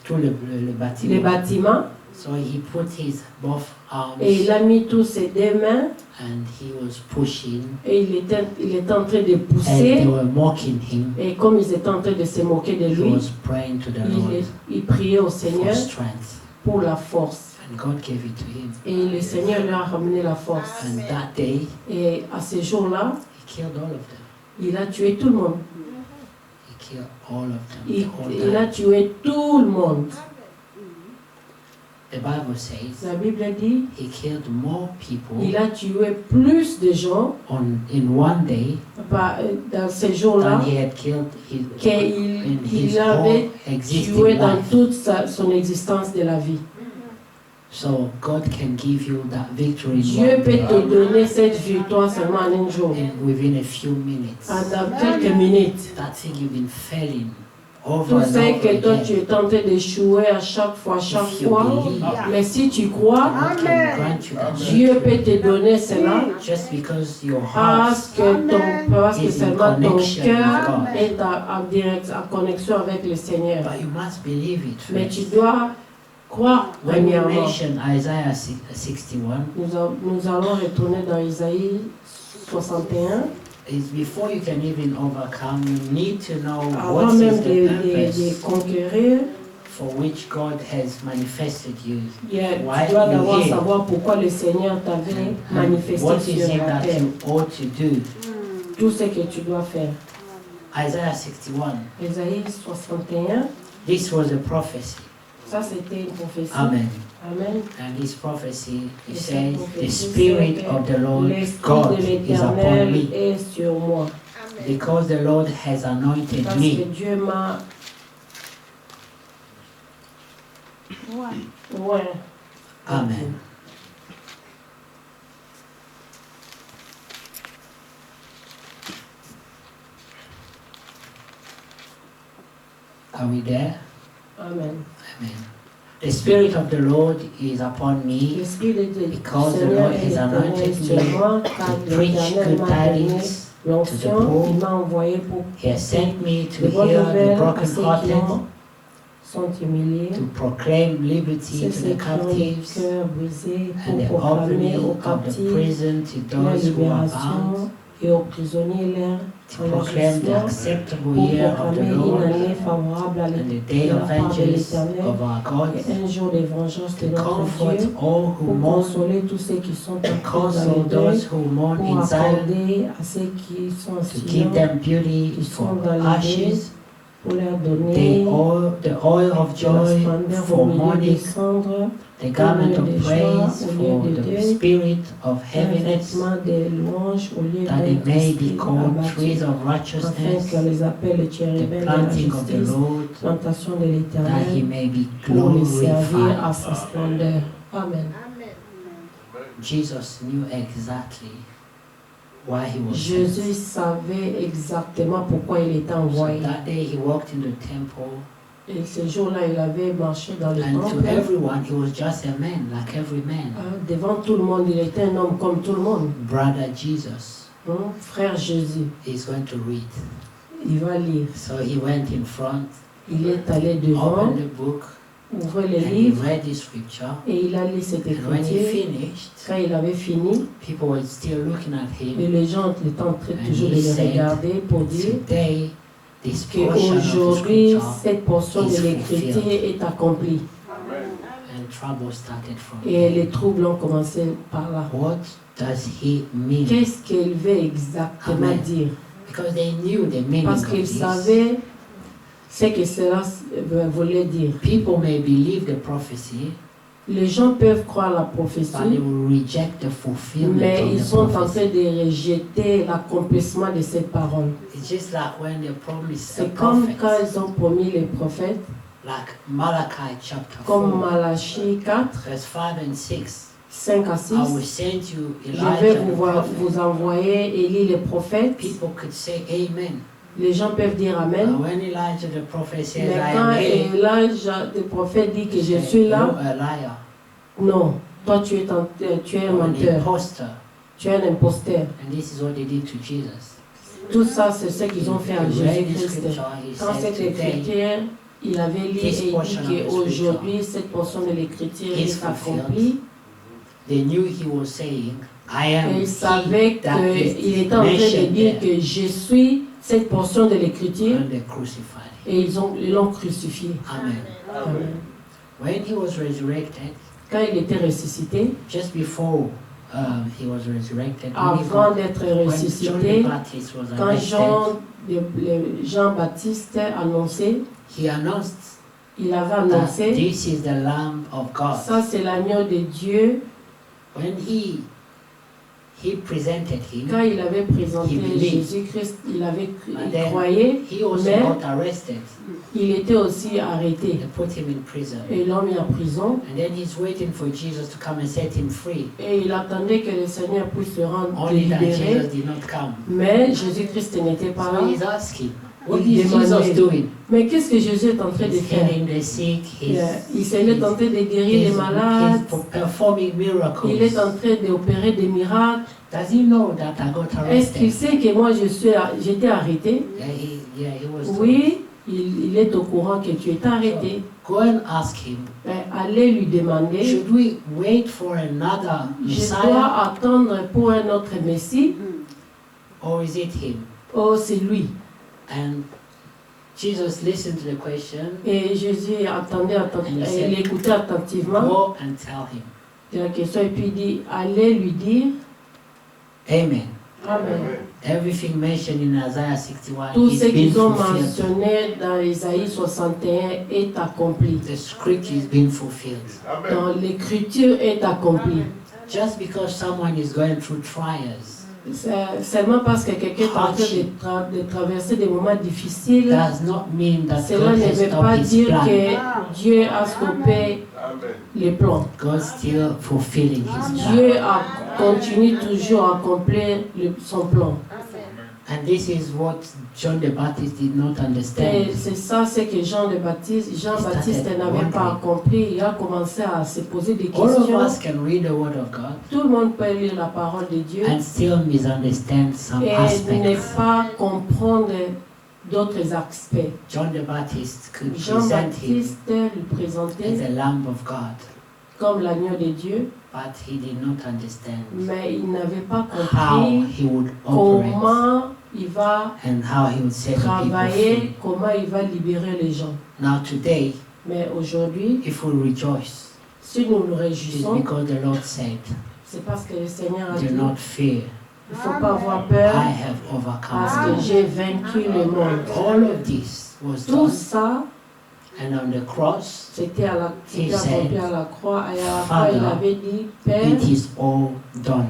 tout le les bâtiment. bâtiments. So he put his both arms Et il a mis tous ses deux mains and he was pushing et il était en train de and they pousser. were mocking him. Et comme ils étaient en train de se moquer de He lui, was praying to the Lord il priait au for Seigneur strength pour la force. and God gave it to him. Et le Seigneur lui a ramené la force. And that day Et à ce jour-là, he killed all of them. il a tué tout le monde. He killed all of them. Il, the whole il a time. tué tout le monde. The Bible says La Bible dit, he killed more people il a tué plus de gens in one day dans ces than jours-là he had killed in qu'il his avait whole existing tué dans life. toute son existence de la vie. So God can give you that victory in Dieu one peut day, te donner cette victoire seulement en un jour. within a few minutes. Dans quelques minutes. That thing you've been failing over Tout and ce over que toi again, tu es tenté d'échouer à chaque fois. if you believe, Mais si tu crois, God can grant you that Dieu victory. peut te donner cela Just because your parce heart parce que is in seulement ton connection cœur with God. est en connexion avec le Seigneur. But you must believe it Mais first. tu dois croire When we premièrement. mention Isaiah 61, Nous allons retourner dans Isaïe 61. is before you can even overcome, you need to know Avant what même is the de purpose conquérir, for which God has manifested you. tu Why dois you d'abord here? savoir pourquoi le Seigneur t'avait And manifesté what is sur it la that terre. you ought to do? Tout ce que tu dois faire. Isaiah 61. Isaïe 61, This was a prophecy. ça c'était une prophétie. Amen. Amen. And this prophecy, it Et cette says, prophétie, the c'est Spirit que of the Lord l'Esprit God de is upon l'Éternel me, est sur moi. because the Lord has anointed Parce que me. Dieu m'a... Ouais. Amen. Are we there? Amen. Amen. The Spirit of the Lord is upon me L'Esprit de Dieu because the Seigneur Lord has est anointed sur me moi, car to preach l'Éternel good m'a donné tidings. l'onction, il m'a envoyé pour He has sent me to de bonnes heal the nouvelles à ceux qui brokenhearted, sont humiliés, to proclaim liberty ceux to qui the ont le captives, cœur brisé, and the pour proclamer opening aux of the captifs prison to la those who are bound, libération et aux prisonniers l'air to proclaim the enregistrement, acceptable pour year of the proclamer une Lord année favorable à and the de day la of part de vengeance l'Éternel of our God, et un jour de vengeance de to notre comfort Dieu, all who pour mourn, consoler tous ceux qui sont to en console dans le deuil, those who mourn pour in Zion, accorder à ceux qui sont en to give Sion, them beauty qui for sont dans les ashes, pour leur donner the oil of de la joy splendeur for au milieu mourning, des cendres, the garment au lieu of des praise joies, au for lieu de the deuil, spirit of un heaviness, vêtement de louange au lieu that d'un it may be esprit called abattu, trees of afin righteousness, qu'on les appelle les the chérubins de la planting of the justice, Lord, plantation de that he l'Éternel, may be pour les servir à glorified. sa splendeur. Amen. Jesus knew exactly why he was Jésus sent. savait exactement pourquoi il était So envoyé. that day he walked in the temple, Et ce jour-là, il avait marché dans le and to temple. everyone he was just a man, like every man. Devant tout le monde, il était un homme comme tout le monde. Brother Jesus Frère Jésus, is going to read. il va lire. So he went in front, Il est allé devant, opened the book, ouvrait le and he livre read the scripture. et il a lu cette And when he écriture. finished, Quand il avait fini, people were still looking at et him. les gens étaient en train And toujours de he le said, regarder pour dire today, this portion of the qu'aujourd'hui, scripture, cette portion is de l'écriture fulfilled. est accomplie. and trouble started from Et there. les troubles ont commencé par là. What does he mean? Qu'est-ce qu'il veut exactement Amen. dire? Because they knew the meaning Parce of qu'ils this. savaient ce que cela voulait dire. People may believe the prophecy, Les gens peuvent croire la but they prophétie, will reject the fulfillment mais of ils the sont en prophecy. train de rejeter l'accomplissement de cette parole. It's just like when they promised the C'est comme quand prophets, ils ont promis les prophètes, like Malachi chapter 4, comme Malachie 4, verse 5 and 6. 5 à 6. I will send you Je vais Elijah the prophet. vous envoyer Élie le prophète. People could say amen. Les gens peuvent dire But Amen. when Elijah the prophet says, Mais I quand am here, Elijah le prophète dit que je say, suis là, you're a liar, non, toi tu es un you're an menteur, imposter. tu es un imposteur. And this is what they did to Jesus. Tout ça, c'est ce qu'ils ont fait à He read the Jésus-Christ. scripture, he Quand said, cette today, écriture, il avait lu This et portion dit of the qu'aujourd'hui, cette portion de l'Écriture is est fulfilled. accomplie. They knew he was saying, I am Et il he savait that is qu'il était en train de mentioned dire there, que je suis cette portion de l'Écriture, and they crucified him. et ils l'ont crucifié. Amen. Amen. When he was resurrected, Quand il était ressuscité, just before he was resurrected, avant d'être when John the ressuscité, Baptist was quand arrested, Jean-Baptiste annonçait, he announced il avait that annoncé, this is the Lamb of God. ça c'est l'agneau de Dieu. When he presented him, Quand il avait présenté He believed. Jésus-Christ, il then croyait, he also mais got arrested. il était aussi arrêté. They put him in prison. Et ils l'ont mis en prison. And then he's waiting for Jesus to come and set him free. Et il attendait que le Seigneur puisse le rendre Only that libéré. Jesus did not come. Mais Jésus-Christ n'était pas So là. he's asking, what Il is Jesus demandait, doing? mais qu'est-ce que Jésus est en train de He's faire? healing the sick. Il s'est tenté de guérir les malades. He's performing miracles. Il est en train d'opérer des miracles. Does he know that I got Est-ce qu'il arrested? sait que moi j'étais arrêté? He was told. Oui, il est au courant que tu es arrêté. Go and ask him. Allez lui demander. Should we wait for another Je Messiah, dois attendre pour un autre Messie. or is it him? Oh, c'est lui. And Jesus listened to the question. Et Jésus attendait, il écoutait attentivement Go and tell him. la question et puis il dit, allez lui dire, Amen. Amen. Everything mentioned in Isaiah 61 Tout is ce being qu'ils ont fulfilled. mentionné dans Isaïe 61 est accompli. The script is being fulfilled. Dans l'écriture est accomplie. Just because someone is going through trials Seulement parce que quelqu'un est en train de traverser des moments difficiles, does not mean that cela God ne has veut pas stopped his dire plan. que Dieu a stoppé les plans. God's still fulfilling his plan. Dieu continue toujours à accomplir son plan. And this is what John the Baptist did not Et understand. c'est ça, c'est que Jean-Baptiste n'avait pas accompli. Il a commencé à se poser des All of questions. us can read the Word of God Tout le monde peut lire la parole de Dieu and still misunderstand some et ne aspects. pas comprendre d'autres aspects. John the Baptist could present him Jean-Baptiste lui as présentait the Lamb of God, comme l'agneau de Dieu, but he did not understand mais il n'avait pas how compris he would operate comment il va and how he would set the people free. travailler, comment il va libérer les gens. Now today, Mais aujourd'hui, if we rejoice, si nous nous it's réjouissons, because the Lord said, c'est parce que le Seigneur a do dit, not fear, il ne faut pas avoir peur I have overcome parce the que j'ai vaincu le monde. All of this was Tout done, ça, and on the cross, c'était He accompli said, à la croix et à la fin il Father, avait dit, Père, it is all done.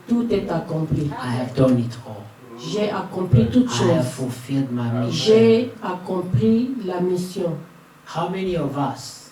tout est accompli. I have done it all. J'ai accompli toutes I have choses. fulfilled my mission. J'ai accompli la mission. How many of us?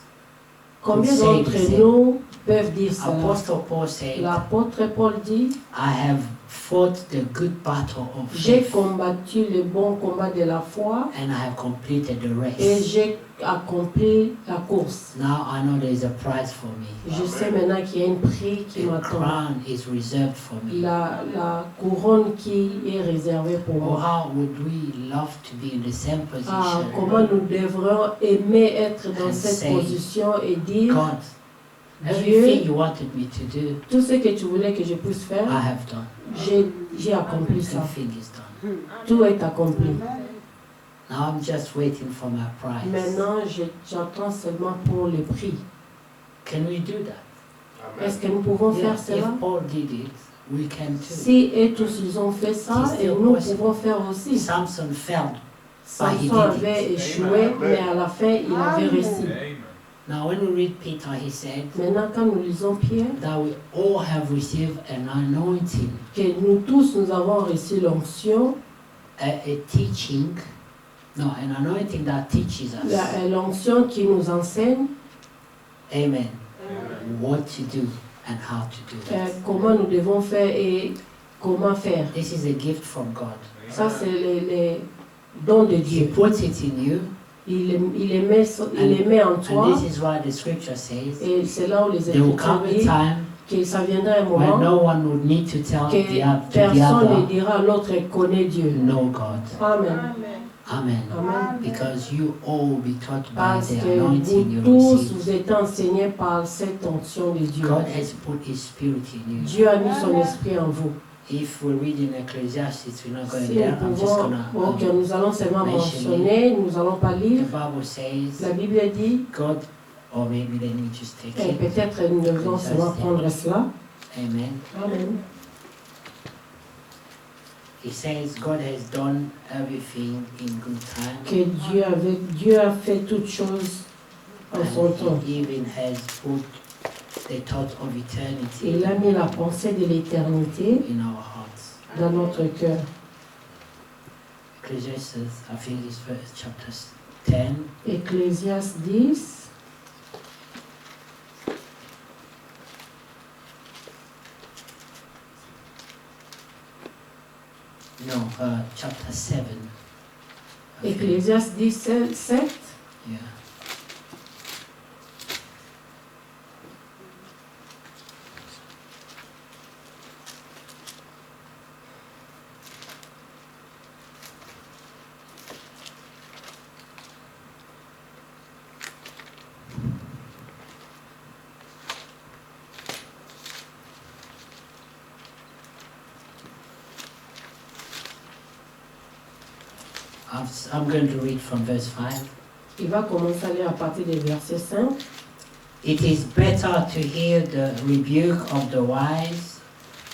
Combien Say d'entre the same. nous peuvent dire cela? Apostle Paul said, L'apôtre Paul dit, I have fought the good battle of j'ai faith, combattu le bon combat de la foi and I have completed the et race. j'ai accompli la course. Now I know there is a prize for me. Je sais maintenant qu'il y a un prix qui The m'attend. crown is reserved for me. La couronne qui est réservée pour Oh, moi. how would we love to be in the same Ah, position? comment nous devrions aimer être dans And cette say, position et dire, God, everything you wanted me to do, tout ce que tu voulais que je puisse faire, I have done. j'ai accompli ça. Everything is done. Tout est accompli. Now I'm just waiting for my prize. Maintenant, j'attends seulement pour le prix. Can we do that? Est-ce que nous pouvons Yeah, faire cela? if Paul did it, we can too. Si et tous ils ont fait ça, C'est et still nous possible. pouvons faire aussi. Samson failed. Samson avait échoué, mais à la fin, il avait réussi. Now when we read Peter, he said Maintenant, quand nous lisons Pierre, that we all have received an anointing, que nous tous, nous avons reçu l'onction, a teaching, no, an anointing that teaches us, l'onction qui nous enseigne amen, what to do and how to do it. comment nous devons faire et comment faire. This is a gift from God. Ça, c'est les dons de He Dieu. puts it in you, Il les met en toi, and this is why the scripture says et c'est là où les there will Écritures come a disent time que ça viendra un when moment no one would need to tell que the personne ne other, dira l'autre connaît Dieu. know God. Amen. Amen. Amen. Because you all will be taught by Parce the que anointing vous you tous, receive. vous êtes enseignés par cette onction de Dieu. God has put His Spirit in you. Dieu a mis son esprit en vous. If we read in Ecclesiastes, we're not going Si there. nous I'm just pouvons, gonna. ok, nous allons seulement mention mentionner, nous allons pas The lire. Bible says La Bible dit, God, or maybe let me just take et it. peut-être nous devons seulement prendre cela. Amen. Amen. He says God has done everything in good time. Que Dieu a fait toutes choses en son temps. And He even has put the thought of eternity Il a mis la pensée de l'éternité in our hearts. dans notre cœur. Ecclesiastes, I think it's chapter 10. Ecclésiaste 10, No, chapter 7. I think. Ecclésiaste 10, 7. Yeah. I'm going to read from verse 5. Il va commencer à lire à partir du verset 5. It is better to hear the rebuke of the wise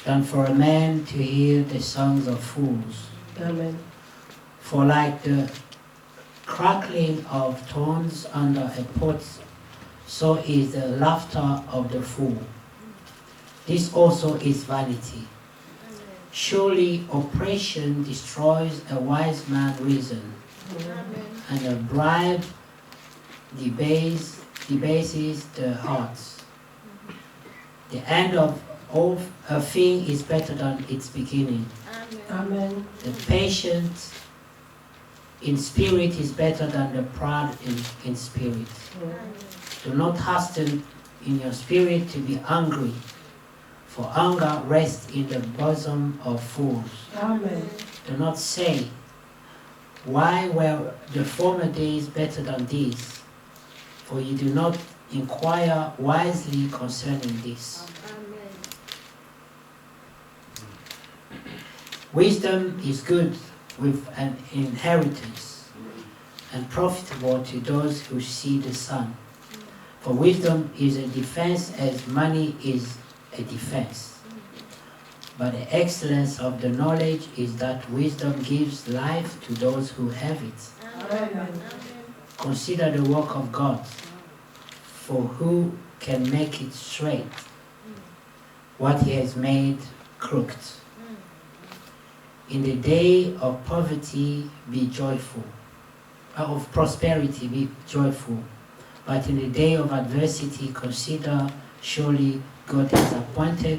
than for a man to hear the songs of fools. Amen. For like the crackling of thorns under a pot, so is the laughter of the fool. This also is vanity. Surely oppression destroys a wise man's reason, and a bribe debases the hearts. The end of all a thing is better than its beginning. Amen. The patient in spirit is better than the proud in spirit. Do not hasten in your spirit to be angry, for anger rests in the bosom of fools. Amen. Do not say, why were the former days better than these? For you do not inquire wisely concerning this. Wisdom is good with an inheritance, and profitable to those who see the sun. For wisdom is a defense as money is a defense. But the excellence of the knowledge is that wisdom gives life to those who have it. Amen. Consider the work of God, for who can make it straight? What He has made crooked. In the day of poverty be joyful, of prosperity be joyful, but in the day of adversity consider surely God has appointed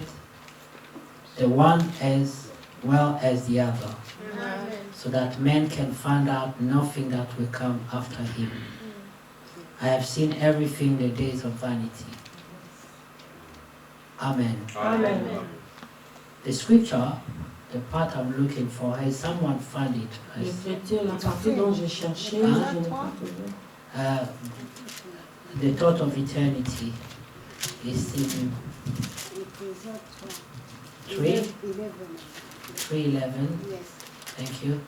the one as well as the other, so that men can find out nothing that will come after him. I have seen everything in the days of vanity. Amen. Amen. The scripture, the part I'm looking for, has someone found it? L'écriture, la partie dont j'ai cherché, je n'ai pas trouvé. The thought of eternity is in 3:11. Thank you.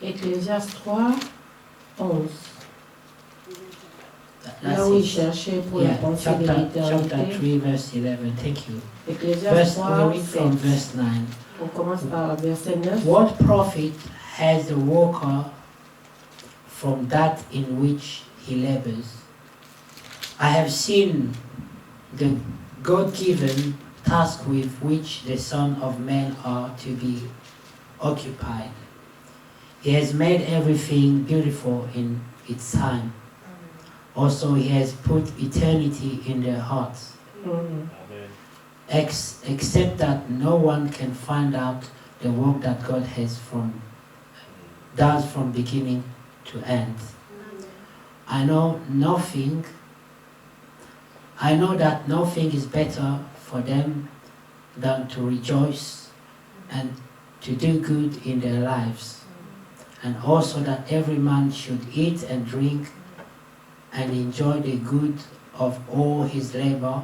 Ecclésiaste 3, 11. That's Là où il it. cherchait pour la Yeah, pensée de chapter l'éternité. 3, verse 11. Thank you. Ecclésiaste 3, We read from 7. verse 9. On commence par verset 9. What profit has the worker from that in which he labors? I have seen the God-given task with which the Son of Man are to be occupied. He has made everything beautiful in its time. Also, He has put eternity in their hearts. Mhm. Except that no one can find out the work that God does from beginning to end. I know that nothing is better for them than to rejoice and to do good in their lives, and also that every man should eat and drink and enjoy the good of all his labor.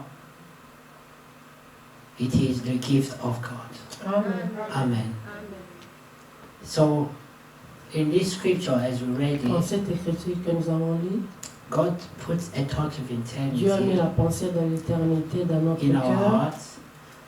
It is the gift of God. Amen. Amen. So, in this scripture, as we read Dans it, cette écriture que nous avons lue, God puts a thought of Dieu a mis eternity la pensée de l'éternité dans notre in our cœur hearts,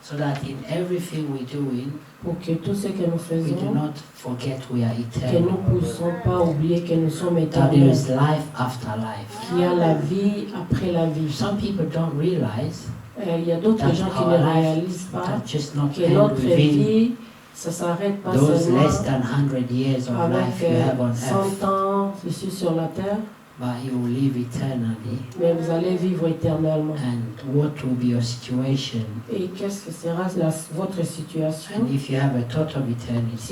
so that in everything we're doing, pour que tout ce que nous we do faisons, not forget we are que nous eternal. ne puissions pas oublier que nous sommes That there éternels, is life after life. qu'il y a la vie après la vie. Some people don't realize Il y a d'autres that gens qui our ne life réalisent pas does just not que end notre within vie, ça ne s'arrête pas those seulement less than 100 years of life avec you have on earth, 100 ans ici sur la terre, but you will live eternally. mais vous allez vivre éternellement. And what will be your situation? Et qu'est-ce que sera votre situation? And if you have a thought of Si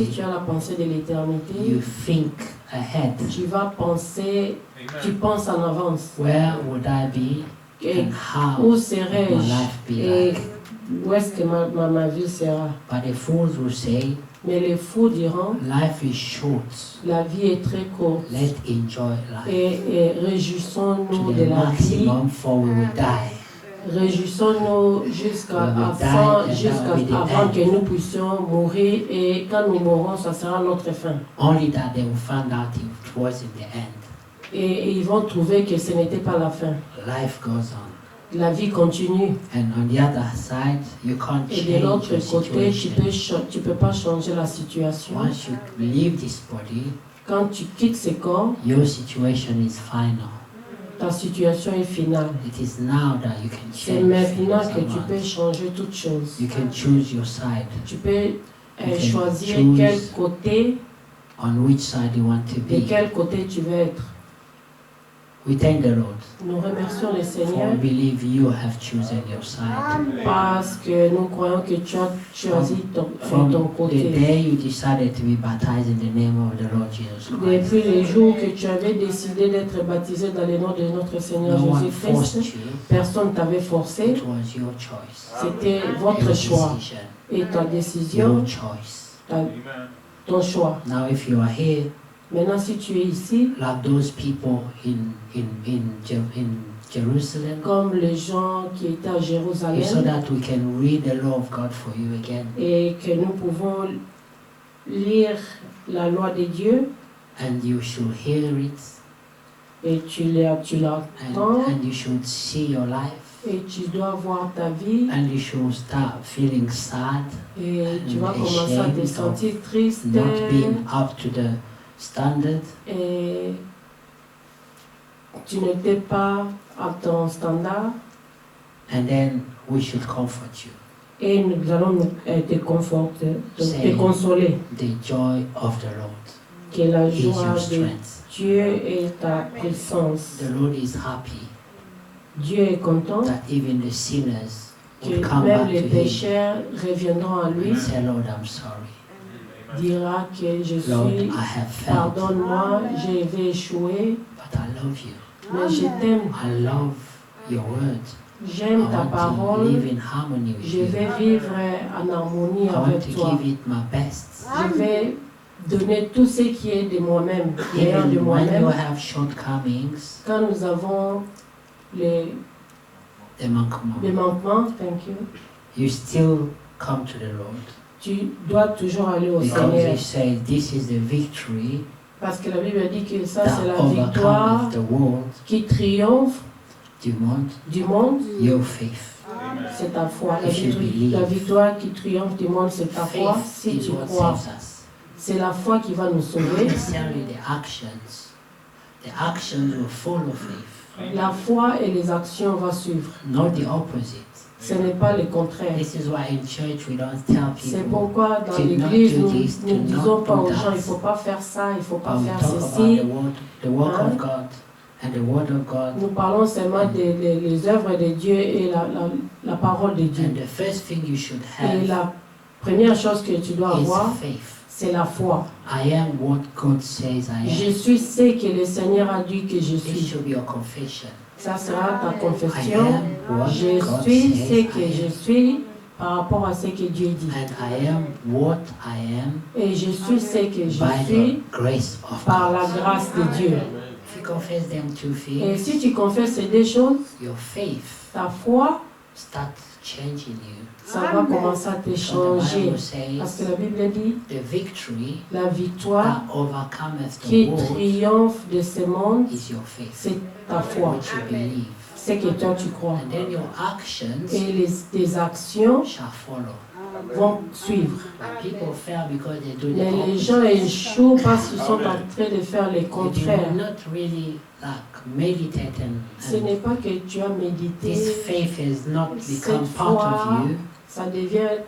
eternity, tu as la pensée de l'éternité, you think ahead. tu vas penser, tu penses en avance. Where would I be Et and how où would my serai-je? life be Et like? où est-ce que ma vie sera? But the fools will say, Mais les fous diront, life is short. la vie est très courte. Let's enjoy life Et to réjouissons-nous the de la vie. maximum, for we will die. Réjouissons-nous jusqu'à We will avant, die and that will be the avant end. que nous puissions mourir. Et quand nous mourrons, ça sera notre fin. Only that they will find out it wasn't the end. Et ils vont trouver que ce n'était pas la fin. Life goes on. La vie continue. And on the other side, you can't Et de change l'autre your côté, situation. tu peux pas changer la situation. Once you leave this body, Quand tu quittes ce corps, your situation is final. ta situation est finale. It is now that you can C'est change maintenant things que tu peux around. changer toutes choses. You can choose your side, Tu peux can choisir choose quel côté, on which side you want to de be. quel côté tu veux être. We thank the Lord, Nous remercions le for Seigneur we believe you have chosen your side. parce que nous croyons que tu as choisi ton From the côté. day you decided to be baptized in the name of the Lord Jesus Christ, Depuis le jour que tu avais décidé d'être baptisé dans le nom de notre Seigneur no one Jésus-Christ, forced you. personne ne t'avait forcé. It was your choice, C'était your votre choix decision, et ta décision, your choice. ton choix. Now, if you are here, Maintenant, si tu es ici, like those people in Jerusalem, comme les gens qui étaient à so Jérusalem, that we can read the law of God for you again, et que nous pouvons lire la loi de Dieu, and you should hear it, et tu l'entends, and you should see your life, et tu dois voir ta vie, and you should start feeling sad, et tu vas commencer à te sentir triste, not being up to the standard. et tu n'étais pas à ton standard, And then we should comfort you. et nous allons te conforter, te consoler, The joy of the Lord que la is joie your de strength. Dieu est ta puissance. The Lord is happy Dieu est content that even the sinners que would come même back les to Him pécheurs reviendront à lui, and say, Lord, I'm sorry. dira que je Lord, suis, I have failed, pardonne-moi, j'ai échoué, but I love you. mais je t'aime, I love your word. I j'aime ta want to parole, live in harmony with je you. vais vivre en harmonie I want avec to toi. give it my best. Je vais donner tout ce qui est de moi-même, meilleur de Even when you moi-même. have shortcomings, Quand nous avons les manquements, manquements, thank you, you still come to the Lord. tu dois toujours aller au Because Seigneur. He says this is the victory Parce que la Bible dit que ça, that c'est la victoire overcometh the world, qui triomphe du monde, du monde, your faith. c'est ta foi. If you believe. La victoire qui triomphe du monde, c'est ta foi. Faith Si is tu what crois, saves us. c'est la foi qui va nous Not sauver. necessarily the actions. The actions will follow faith, La foi et les actions vont suivre. not the opposite. Ce n'est pas le contraire. This is why in church we don't tell C'est people, pourquoi dans do l'église, not nous do this, do ne disons not pas do aux gens, that. il ne faut pas faire ça, il ne faut pas but we faire talk about ceci. the work Hein? of God and the word of God. Nous parlons seulement des œuvres de Dieu et la parole de Dieu. And the first thing you should Et have la première chose que tu dois avoir, is faith. c'est la foi. I am what God says I Je am. suis ce que le Seigneur a dit que je This suis. should be your confession. Ça sera ta I confession. am what Je God suis says ce que I je am. suis par rapport à ce que Dieu dit. And I am what I am Et je suis ce que je by suis the grace of par la God. grâce de Dieu. If you confess them two Et things, si tu confesses ces deux choses, your faith ta foi, starts changing you. ça va commencer à te So the changer. Bible Parce que says, la Bible dit, the victory la victoire that overcometh the qui world triomphe de ce monde, is your faith, c'est ta foi. which you believe. C'est que toi tu crois. And then your actions Et tes actions shall follow. vont suivre. But people fail because they do the Mais les gens opposite. échouent parce qu'ils sont en train de faire le You do contraire. not really meditate Ce and n'est pas que tu as médité, this faith has not become cette part foi, of you, ça devient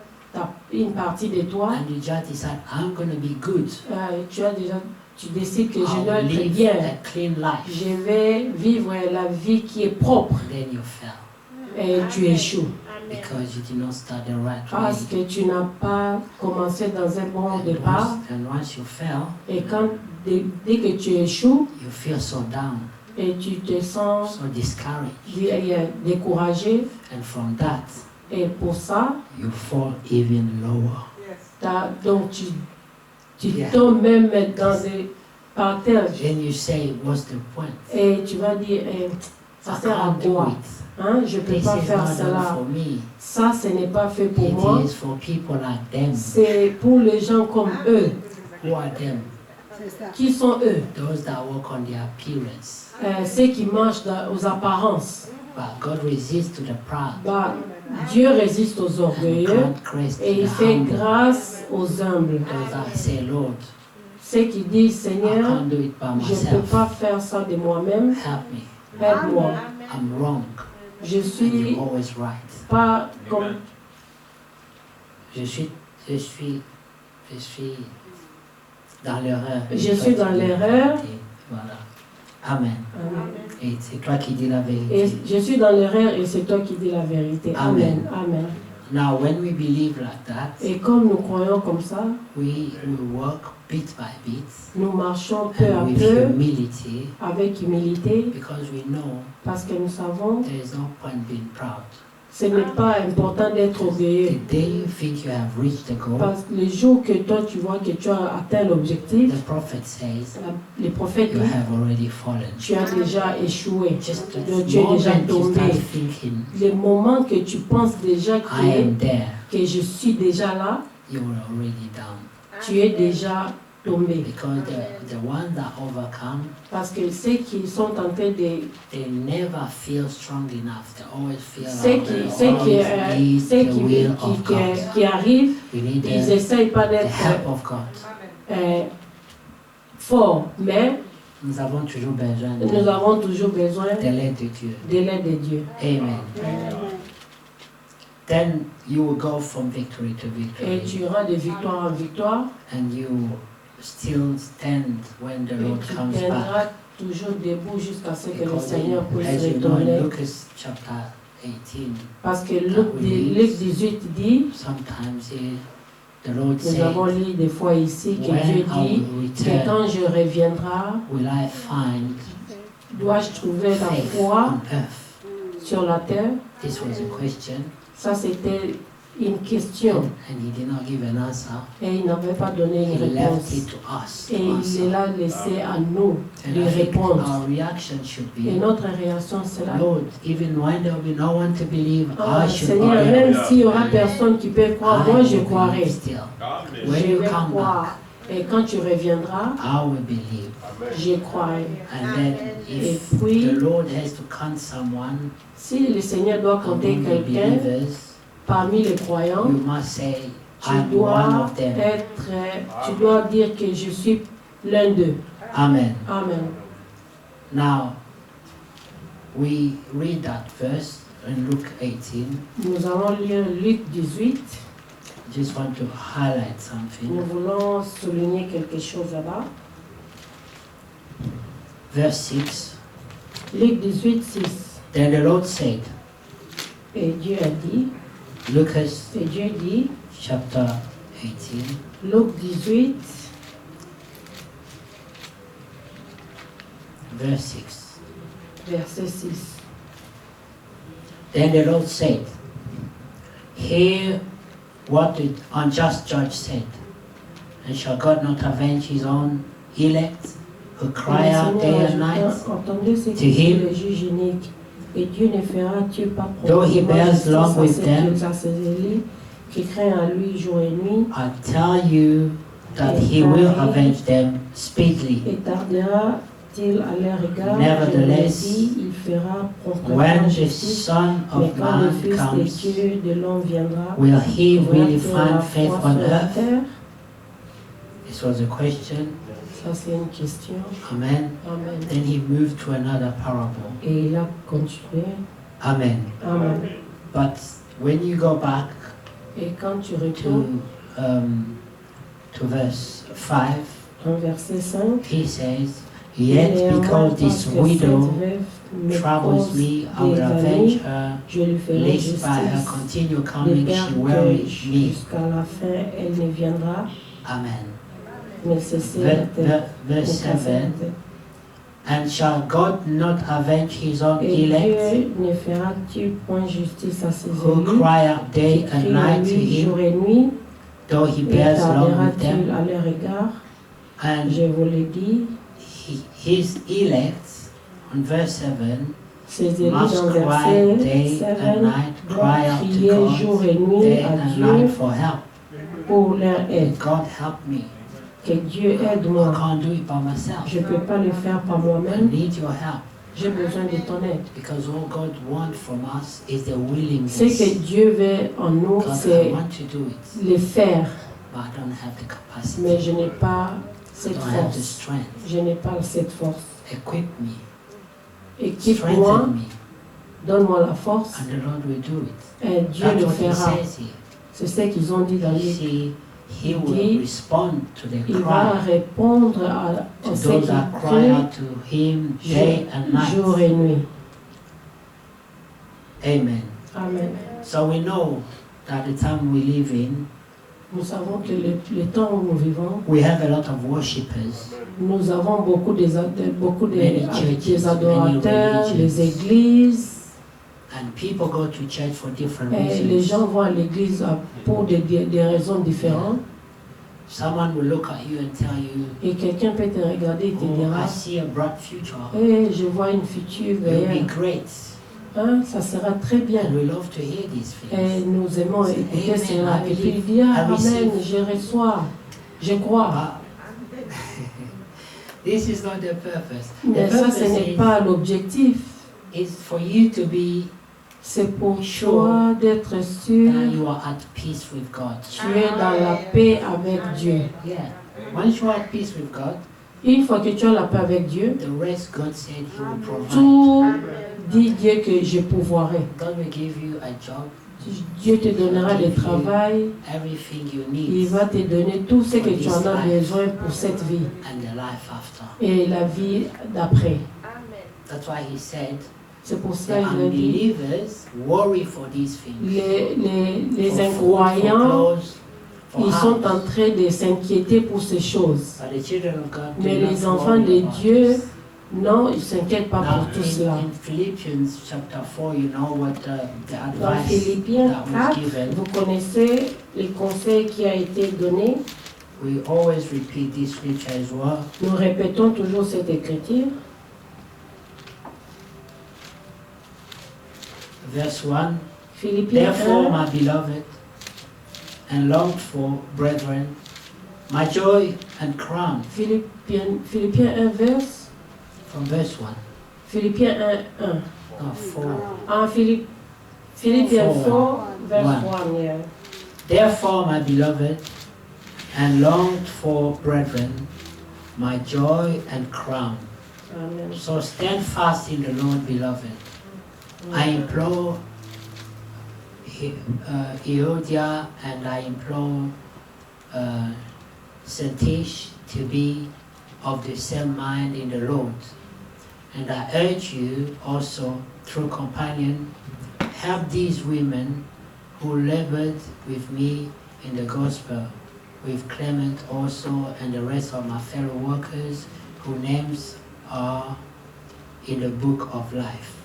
une partie de toi. and you just decide, I'm going to be good. Tu décides que je I dois will être live bien. a clean life. Je vais vivre la vie qui est propre. Then you fail Et tu échoues. because you did not start the right Parce way. que tu n'as pas commencé dans un bon And départ. once you fail, Et dès que tu échoues, you feel so down, et tu te sens so discouraged. découragé, And from that, et pour ça, you fall even lower. donc tu Yeah. tombes même par terre. Then you say, what's the point? Et tu vas dire, ça I sert à can't do quoi? it. Hein? Je ne peux This pas is faire not done cela. for me. Ça, ce n'est pas fait pour moi. It is for people like them. C'est pour les gens comme eux. Who are them? Qui sont eux? Those that work on their appearance. Ceux qui marchent aux apparences. But God resists to the proud Bah, Dieu résiste aux and orgueilleux grant grace to et il the fait humble. grâce aux humbles. Those that say, Lord, Ceux qui disent, I Seigneur, can't do it by je ne peux myself. pas faire ça de moi-même, Help me. aide-moi. I'm wrong. Je And suis you're always right. pas comme... Je suis dans l'erreur. Je suis dans l'erreur. Voilà. Amen. Et c'est toi qui dis la Et vérité. je suis dans l'erreur et c'est toi qui dis la vérité. Amen. Amen. Now, when we believe like that, Et comme nous croyons comme ça, we will work bit by bit nous marchons peu à and with peu humility avec humilité because we know parce que nous savons there is no point being proud. ce n'est pas important d'être The orgueilleux. day you think you have reached the goal, Parce que le jour que toi tu vois que tu as atteint l'objectif, the prophet says les prophètes you disent have already fallen. tu as déjà échoué. Just the Donc tu es déjà moment you tombé. start thinking, Le moment que tu penses déjà I am there, que je suis déjà là, you are already down. tu es déjà tombé. Because the ones that overcome, Parce que ceux qui sont en train de... they never feel strong enough. They always feel Ceux like qui, they ceux qui, always need ceux the qui, will of qui, God. qui arrivent, We need ils the n'essayent pas help d'être of God. forts, mais Nous avons toujours besoin nous avons toujours besoin de l'aide de Dieu. de l'aide de Dieu. Amen. Then you will go from victory to Et victory, tu iras de victoire en victoire and you still stand when the et Lord tu comes back. tiendras toujours debout jusqu'à ce que le Because Seigneur puisse as you know, in retourner. Lucas chapter 18, Parce que Luc 18 dit, sometimes the Lord nous avons said, lu des fois ici que when Dieu I dit will que return, quand je reviendrai, will I find dois-je trouver la faith foi on earth? sur la terre? This was a question, Ça, c'était une question and he did not give an answer. et il n'avait pas donné He une left réponse. it to us Et to il answer. l'a laissé à nous And de I think répondre. our reaction should Et be, notre réaction sera, Lord, even when there will be no one to believe, ah, I should Seigneur, believe. même s'il n'y aura personne qui peut croire, moi je will croirai. believe still. Je When you vais come croire. back, Et quand tu reviendras, I will believe. je croirai. And then if Et puis, the Lord has to count someone si le Seigneur doit compter among the quelqu'un believers, parmi les croyants, you must say, tu I'm one dois of them. tu dois dire que je suis l'un d'eux. Amen. Amen. Now, we read that verse in Luke 18. Nous allons lire Luc 18. Just want to highlight Nous something. voulons souligner quelque chose là-bas. Verse 6. Luc 18, 6. Then the Lord said, Et Dieu a dit, Lucas et Dieu dit, chapter 18, Luc 18, verse 6. verset 6. Then the Lord said, Hear what the unjust judge said. And shall God not avenge his own elect who cry out day and night Entendez ce to que dit him, le juge unique. Et Dieu ne fera-t-il pas though he probablement bears justice long with them? à ses élus qui craignent à lui jour et nuit I tell you that he will avenge them speedily. et tardera-t-il à leur égard? Nevertheless, Je vous l'ai dit, il fera promptement When the justice. Son Mais of quand le Man Fils des comes, cieux de l'homme viendra, will he really trouvera-t-il la find faith foi on sur la earth? terre? This was a question. Ça c'est une question. Amen. Amen. Then he moved to another parable. Et il a continué. Amen. Amen. But when you go back Et quand tu retournes to verse 5, en verset 5, he says, Yet because this widow troubles me, I will avenge her, je lui ferai lest by her justice, continue de coming she peur weary que me. jusqu'à la fin elle ne viendra, Amen. mais cesser la terre. Verse 7, And shall God not avenge his own Et elect, Dieu ne fera-t-il point justice à ses who élus, cry out day qui and crient à night to lui jour him, et nuit, though he et bears long with tardera-t-il them? à leur égard? And Je vous l'ai dit, his elect, on verse 7, ses élus must dans cry verset day 7 and night, cry doivent out to crier jour God et nuit day à and Dieu night for help. pour leur aide. God help me. Que Dieu I aide-moi. can't do it by myself. Je ne peux pas le faire par I moi-même. need your help. J'ai besoin de ton aide. Because all God wants from us is the Ce willingness. que Dieu veut en nous, God, I c'est want to do it, le faire. but I don't have the capacity. Mais je n'ai pas I cette don't have the force. strength. Je n'ai pas cette force. Equip me. Équipe-moi, Strengthen me. donne-moi la force, And the Lord will do it. et Dieu That's le what he fera. says here. C'est ce qu'ils ont dit dans You les... see, he Il will dit, respond to the Il va cry, répondre à to ceux those qui that cry crient out to him day and jour night. et nuit. Amen. Amen. So we know that the time we live in, Nous savons que le temps où nous vivons, we have a lot of worshippers. nous avons beaucoup des Many churches, des adorateurs, many les religions. églises. And people go to church for different Et les reasons. gens vont à l'église pour des raisons différentes. Someone will look at you and tell you, Et quelqu'un peut te regarder et te oh, I dira, see a bright future. je vois une future You'll be meilleure. great. Hein, ça sera très bien. And we love to hear these Et things. nous aimons Say, écouter Amen, cela. I Et puis il believe, dit, ah, I Amen, receive. je reçois, je crois. But this is not the purpose. Mais The ça, purpose ce n'est pas l'objectif. is for you to be C'est pour Sure. toi d'être sûr, that you are at peace with God. tu es dans la paix avec Dieu. Yeah. Once you are at peace with God, Une fois que tu as la paix avec Dieu, the rest God said He will provide. tout dit Dieu que je pourvoirai. God will give you a job, Dieu te donnera le travail, everything you il need, va te donner tout ce que tu en as besoin pour cette vie and the life after. et la vie d'après. That's why He said C'est pour the ça qu'il a dit, unbelievers worry for these things. les For food, for incroyants, clothes, for ils sont en house. train de s'inquiéter pour ces choses. But the children of God do Mais not les enfants worry de about Dieu, this. non, ils ne s'inquiètent pas Now, pour tout cela. in Philippians chapter 4, you know what the Dans advice Philippiens that was 4, given. vous connaissez les conseils qui a été donné. We always repeat this scripture as well. Nous répétons toujours cette écriture. Verse 1. Philippiens Therefore, 1, my beloved and longed for brethren, my joy and crown. Philippiens 1, verse. From verse 1. Philippiens 1, 1. No, 4. Ah, Philippiens 4, verse One. 1. Yeah. Therefore, my beloved and longed for brethren, my joy and crown. Amen. So stand fast in the Lord, beloved. I implore Euodia and I implore Syntyche to be of the same mind in the Lord. And I urge you also, through companion, help these women who labored with me in the gospel, with Clement also and the rest of my fellow workers whose names are in the book of life.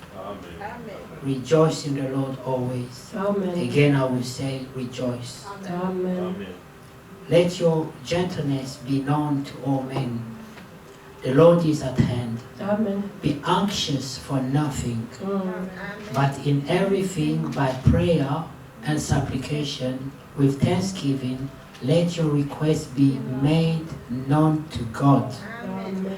Rejoice in the Lord always. Amen. Again, I will say, rejoice. Amen. Let your gentleness be known to all men. The Lord is at hand. Amen. Be anxious for nothing, Mm. but in everything by prayer and supplication with thanksgiving, let your requests be made known to God. Amen.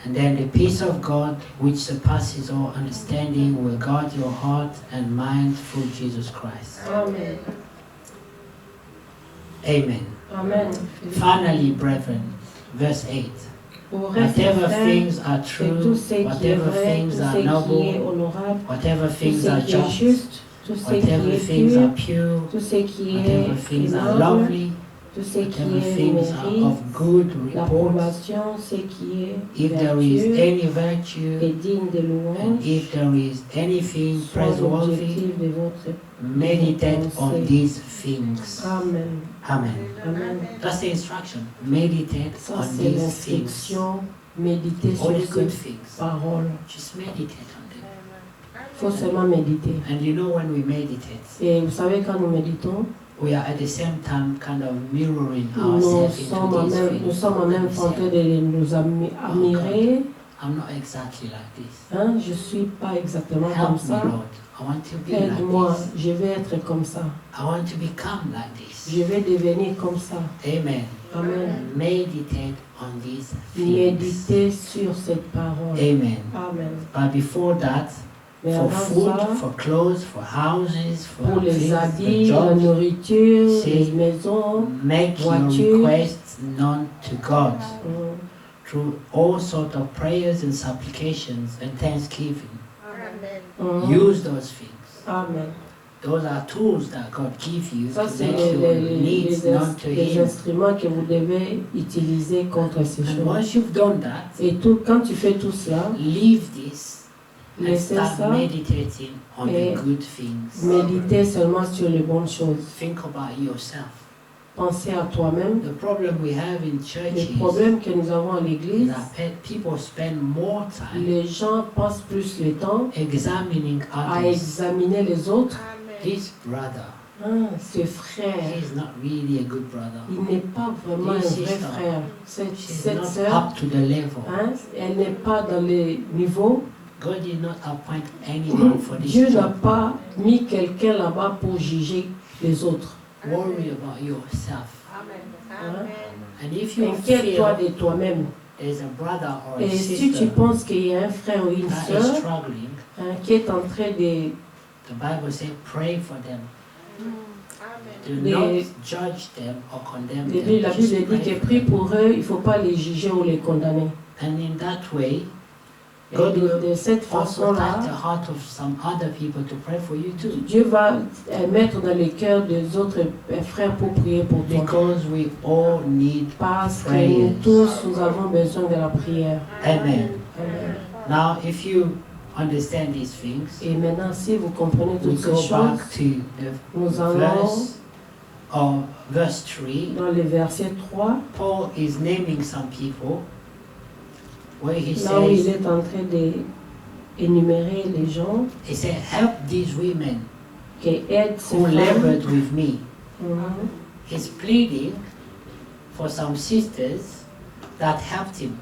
And then the peace of God, which surpasses all understanding, will guard your heart and mind through Jesus Christ. Amen. Amen. Amen. Finally, brethren, verse 8. Au reste, Whatever frères, things are c'est tout true, ce qui est whatever vrai, things tout are ce qui est noble, honorable, whatever tout things ce are qui est just, juste, tout ce qui whatever est things are pur, pure, tout ce qui whatever est things are aimable, lovely, tout ce qui whatever est things are mérite, of good report, l'approbation, ce qui est if there is vertueux any et virtue, digne de and louange, if there is anything soit praiseworthy, l'objectif de votre meditate on pensée. these things. Amen. Amen. Amen. That's the instruction. Meditate Ça, on c'est these things. l'instruction. Méditer All the sur good ces things. paroles. Just meditate on them. Il faut seulement méditer. And you know, when we meditate, Et vous savez, quand nous méditons, we are at the same time kind of mirroring nous ourselves sommes en into these même, things. nous sommes en même We temps en train say, de nous admirer. I'm not exactly like this. Hein, je ne suis pas exactement comme Help me, ça. Lord. I want to be like Aide-moi, this. je vais être comme ça. I want to become like this. Je vais devenir comme ça. Amen. Amen. Meditate on these things. Méditer sur cette parole. Amen. Amen. But before that, Mais for avant food, ça, for clothes, for houses, for pour les things, habits, for la jobs, nourriture, C'est- les maisons, make your voiture. requests known to God through mm, all sorts of prayers and supplications and thanksgiving. mm. Use those things. Amen. Those are tools that God gives you Ça, to c'est make your les needs known to les Him. instruments que vous devez utiliser contre ces And choses. once you've done that, Et tout, quand tu fais tout cela, leave this and laissez start ça, meditating on et the good things. méditer seulement sur les bonnes choses. Think about yourself. Pensez à toi-même. The problem we have in Le churches problème que nous avons à is l'église, that people spend more time les gens passent plus le temps examining à others. examiner les autres. This brother, Ah, ce frère, he's not really a good brother. il n'est pas vraiment un This vrai sister, frère. Cette She's not sœur, up to the level. hein, elle n'est pas dans les niveaux. God did not appoint anyone for this Dieu n'a job. pas mis quelqu'un là-bas pour juger les autres. Worry about yourself. Hein. And if you Inquiète-toi feel de toi-même. there's a brother or a Et si tu sister penses qu'il y a un frère ou une that is sœur struggling, hein, qui est en train de the Bible says pray for them. Do Les- not judge them or condemn la them. Bible Just dit pray que for prie them. pour eux, il ne faut pas les juger ou les condamner. And in that way, Et God will de cette also façon-là, touch the heart of some other people to pray for you too. Dieu va mettre dans les cœurs des autres frères pour prier pour toi. Because we all need Parce que prayers. nous tous, nous avons besoin de la prière. Amen. Amen. Now, if you understand these things, Et maintenant, si vous comprenez we toutes ces go choses, back to the nous allons verse 3. dans le verset 3, Paul is naming some people where he là où il says, est en train d'énumérer les gens he said, help these women qui aident ces who femmes. labored with me. Mhm. He's pleading for some sisters that helped him.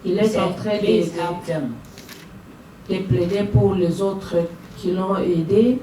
Il He est en said, train please help them. de plaider pour les autres qui l'ont aidé,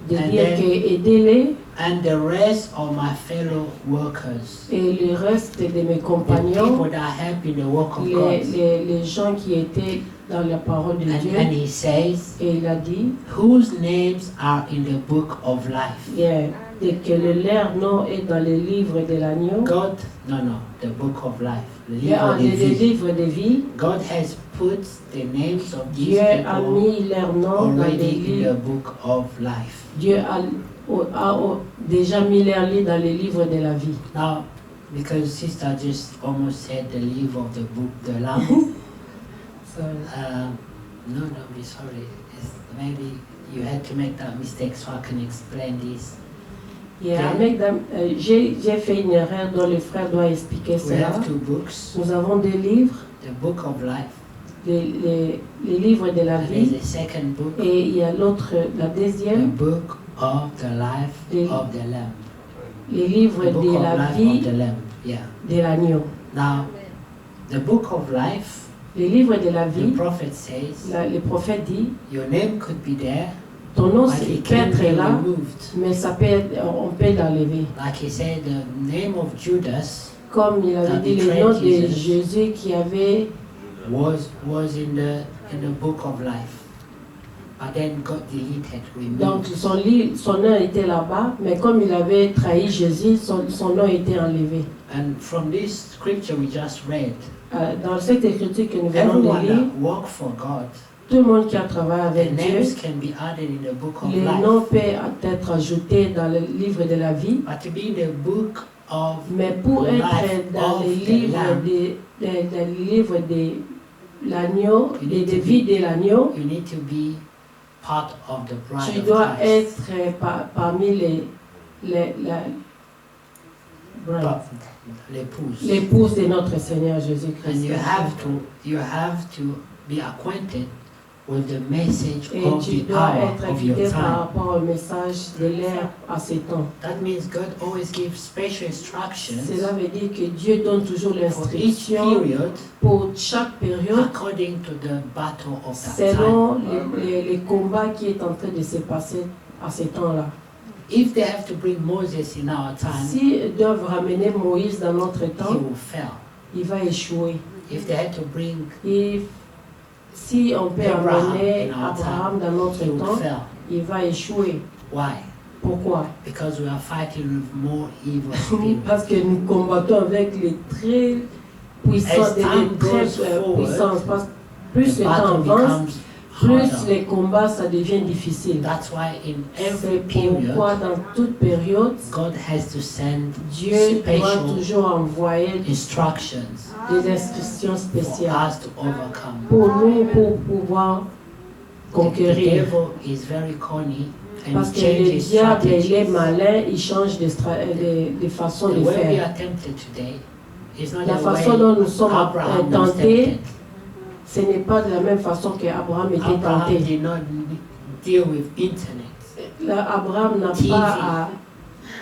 de And dire then- que aidez-les And the rest of my fellow workers, et le reste de mes the compagnons, people that help in the work of God. les gens qui étaient dans la parole de Dieu. And he says, Et il a dit whose names are in the book of life. yeah, que leur nom est dans le livre de l'agneau, God, no, the book of life, the et livre en de le vie. livre de vie. God has put the names of these Dieu a people mis leur nom dans le already in the livre. book of life. Dieu a déjà mis leur nom dans le livre de la vie. Now, because sister just almost said the livre of the book, the Lamb. So, No, be sorry. Maybe you had to make that mistake so I can explain this. yeah, j'ai fait une erreur dont le frère doit expliquer We cela. have two books, Nous avons deux livres, the book of life les livres de la And there's vie. a second book, Et il y a l'autre, la the deuxième, book of the life The- of the Lamb. les livres The book de of la life of vie the Lamb. Yeah. de l'agneau. Now, the book of life, Les livres de la the vie, prophet says, le prophète dit, your name could be there, ton nom but peut it can être be là, removed. mais on peut l'enlever. Like he said, the name of Judas Comme il avait That dit, le betrayed nom de Jesus. Jésus qui avait, was in the book of life, but then got deleted, donc removed. son nom était là-bas, mais comme il avait trahi Jésus, son nom était enlevé. And from this scripture we just read, Dans cette écriture que nous venons de everyone lire, that work for God, tout le monde qui a travaillé the avec Dieu, names can be added in the book of les life. noms peuvent être ajoutés dans le livre de la vie, But to be in the book of mais pour life être dans of les the livres Lamb, de l'agneau, des vies de l'agneau, you need to be part of the bride tu of dois Christ. être parmi L'épouse. l'épouse de notre Seigneur And Jésus-Christ. you have to be acquainted with the message Et of tu the dois hour être of your équipé par time. rapport au message de l'ère à ces temps. That means God always gives special instructions Cela veut dire que Dieu donne toujours for each l'instruction period pour chaque période according to the battle of that selon time. les combats qui est en train de se passer à ces temps-là. If they have to bring Moses in our time, S'ils doivent ramener Moïse dans notre he temps, will fail. il va échouer. If they had to bring Et si on peut Abraham amener in our Abraham dans he notre will temps, fail. il va échouer. Why? Pourquoi? Because we are fighting with more evil spirits. Parce que nous combattons avec les très puissants, As time goes forward, puissances. Parce que plus The le temps battle avance, becomes plus harder. les combats, ça devient difficile. That's why in every C'est pourquoi period, dans toute période, God has to send Dieu doit special toujours envoyer instructions des instructions for spéciales us to overcome. pour nous, pour pouvoir The conquérir. devil is very corny Parce and que le changes diable, il est strategies. malin, il change de façon The de way we faire. are tempted today is not La the façon way dont nous sommes Abraham was tentés, tempted. ce n'est pas de la même façon qu'Abraham était Abraham tenté. did not deal with internet. Abraham n'a TV. pas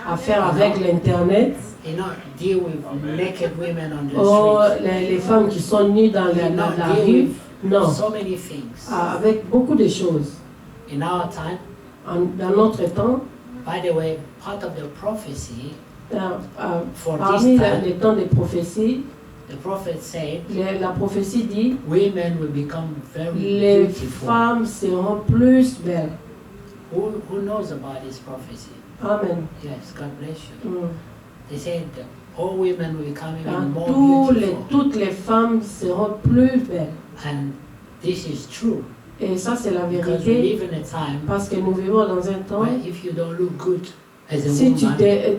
à faire avec l'Internet. He did not deal with naked women on the Oh, street. les femmes qui sont nues dans He did not la deal rue. with Non, so many things. avec beaucoup de choses. In our time, Dans notre temps, by the way, part of the prophecy for parmi this time, les temps des prophéties, the prophet said, la prophétie dit women will become very les beautiful. femmes seront plus belles. Who knows about this prophecy? Amen. Yes, God bless you. Mm. They said that all women will become even more beautiful. Toutes les femmes seront plus belles. And this is true. Et ça, c'est la Because we vérité. live in a time Parce que nous vivons dans un temps, where if you don't look good as a si tu woman, n'es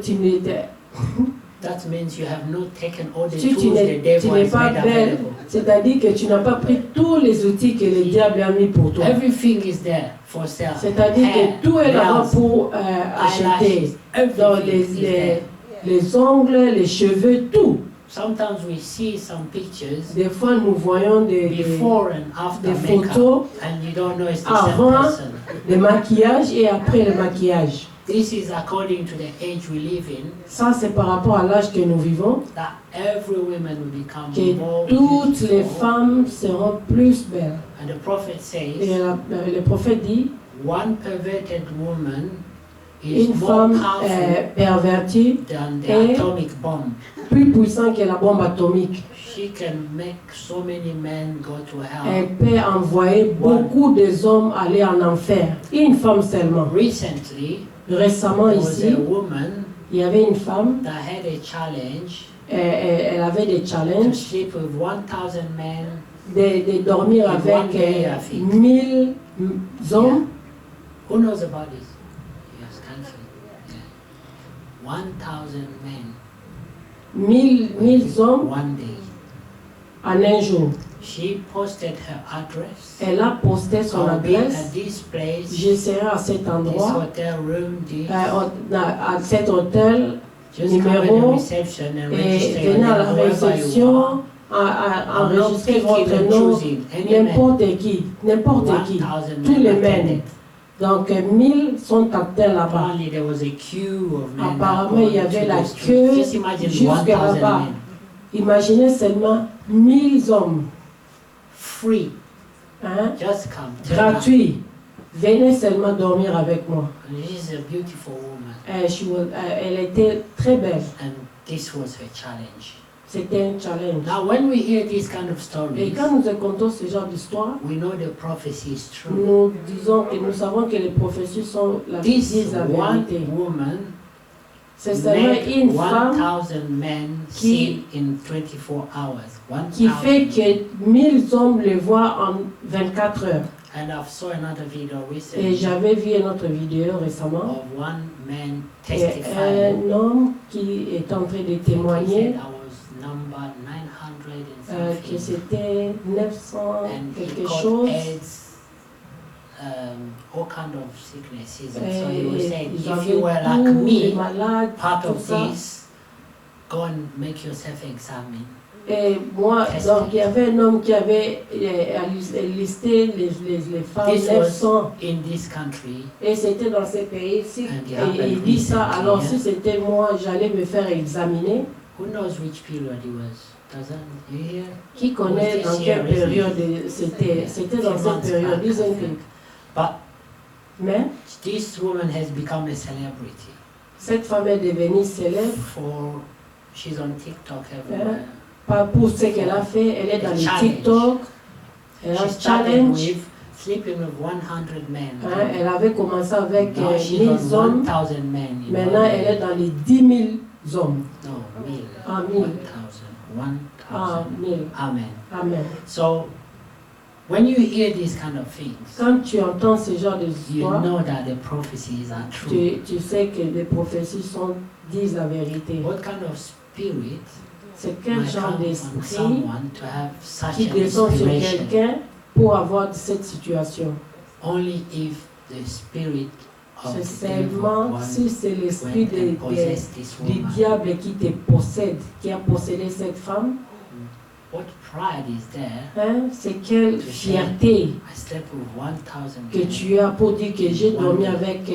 that means you have not taken all the si tu tools the n'es devil has pas made belle, available. c'est-à-dire que tu n'as pas pris tous les outils que le diable a mis pour toi. Everything is there for sale. C'est-à-dire Hair, que tout est là nails, pour acheter. eyelashes, Dans everything is there. les ongles, les cheveux, tout. Sometimes we see some pictures Des fois, nous voyons before and after des makeup, photos and you don't know it's the avant same person. de maquillage et après le maquillage. This is according to the age we live in, Ça, c'est par rapport à l'âge que nous vivons, that every woman will become que more toutes les beautiful. femmes seront plus belles. And the prophet Et says, le prophète dit, one perverted woman is une more femme powerful pervertie than the est atomic bomb. plus puissante que la bombe atomique. She can make so many men go to hell. Elle peut envoyer beaucoup des hommes aller en enfer. Une femme seulement. Recently, Récemment there was ici, a woman il y avait une femme, that had a challenge elle avait des to challenges sleep with 1,000 men. de dormir In avec one day, I think. 1000 hommes. Who knows about this? Yes, country. Yeah. 1,000 men. 1000 hommes One day. en un jour. She posted her address. Elle a posté son I'll be at adresse. this place, Je serai à cet this endroit, hotel room, this. à cet hôtel, Just come at the numéro, reception and et register your venez à la name wherever you réception, are. à I'm not enregistrer picking votre and nom, choosing any man. n'importe qui, 1,000 tous les men men. attended. Donc 1000 sont atteints là-bas. Apparently there was a queue of men. Apparemment, il y avait la Just queue imagine jusque 1,000 là-bas. men. Imaginez seulement 1000 hommes, Free. hein, Just come. turn up. gratuits. Venez seulement dormir avec moi. And she's a beautiful woman. Elle était très belle. And this was her challenge. C'était un challenge. Now when we hear these kind of Et stories, quand nous écoutons ce genre d'histoire, we know the prophecy is true. nous disons que nous savons que les prophéties sont This disent la one vérité. woman C'est seulement made une femme 1,000 men qui- see in 24 hours. qui 1,000 fait que 1000 hommes le voient en 24 heures. And I saw another video Et recently j'avais vu une autre vidéo récemment. of one man Et testifying. un homme qui est en train de He témoigner said I was number 900 que and something. c'était 900 And he quelque got chose. AIDS, all kind of sicknesses. And so Et he was saying, ils if avaient you were like tous les me, malades, part tout of ça. this, go and make yourself examine. Et moi, Testing. donc il y avait un homme qui avait listé les femmes This 900. In this country, Et c'était dans ces pays. And Et it il dit ça, happened alors recently, si c'était moi, j'allais me faire examiner. who knows which period it was? Doesn't you hear? Qui connaît dans quelle période c'était? C'était dans cette période, disons que. But Mais this woman has become a celebrity. cette femme est devenue célèbre, She's on TikTok everywhere. pas pour ce qu'elle a fait, elle est dans les Challenge. TikTok, elle a un She started challenge. with sleeping with 100 men. Hein, elle avait commencé avec Now she's 1000 on hommes, 1,000 men. in maintenant one elle day. est dans les 10 000 hommes. No, 1,000. Ah, 1000. 1,000. Ah, 1,000. 1000. Amen. Amen. So, when you hear these kind of things, Quand tu entends ce genre you d'histoire, know that the prophecies are true. tu sais que les prophéties disent la vérité. What kind of spirit C'est quel might genre come on d'esprit someone to have such qui an descend sur inspiration? quelqu'un pour avoir cette situation? Only if the spirit of C'est the devil seulement one si c'est l'esprit went and possessed this du woman. diable qui te possède, qui a possédé cette femme. What pride is there? Hein? C'est quelle fierté I slept with 1,000 que men. tu as pour dire que j'ai dormi avec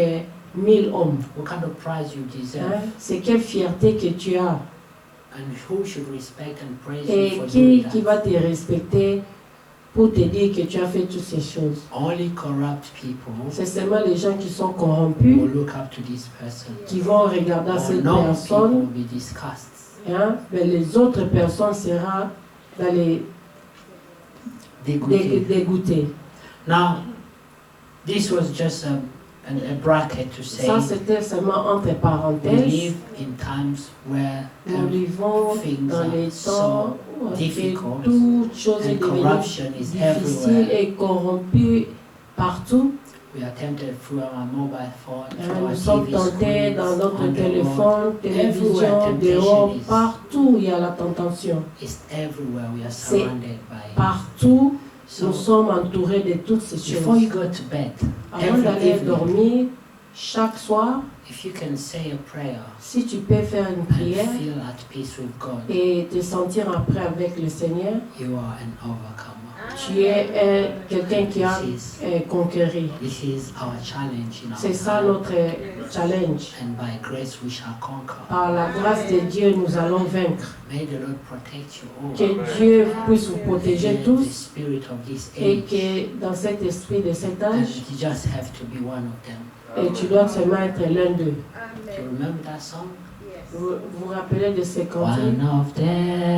1000 hommes. What kind of prize you deserve? Hein? C'est quelle fierté que tu as. And who should respect and praise Et you for qui doing va that? te respecter pour te dire que tu as fait toutes ces choses? Only corrupt people C'est seulement les gens qui sont corrompus will look up to this person. qui vont regarder Or cette no people personne. will be discussed. Hein? Mais les autres personnes seront dans les dégoûter. Now, this was just a bracket to say Ça, c'était seulement entre we parenthèses. live in times where Nous vivons things dans les are temps so où difficult toute chose est and devenue corruption is difficile everywhere. et corrompue partout. We are tempted through our mobile phone, through Nous our sommes TV tentés screens, dans notre on the road. téléphone, télévision, Everywhere dehors, temptation is. partout il y a la tentation. It's everywhere we are C'est surrounded by. Partout, So nous sommes entourés de toutes ces before you choses. go to bed, Avant every d'aller evening, dormir, chaque soir, if you can say a prayer si tu peux faire une and prière feel at peace with God, et te sentir après avec le Seigneur, you are an overcomer. tu es quelqu'un qui a conquéri. This is our challenge in our C'est ça time. notre challenge. And by grace we shall conquer. Par la grâce de Dieu, nous allons vaincre. May the Lord protect you all. Que Dieu puisse vous protéger The tous spirit of this et age. que dans cet esprit de cet And âge, you just have to be one of them. et tu dois seulement être l'un d'eux. Do you remember that song? Vous vous rappelez de ces cantiques? One of them.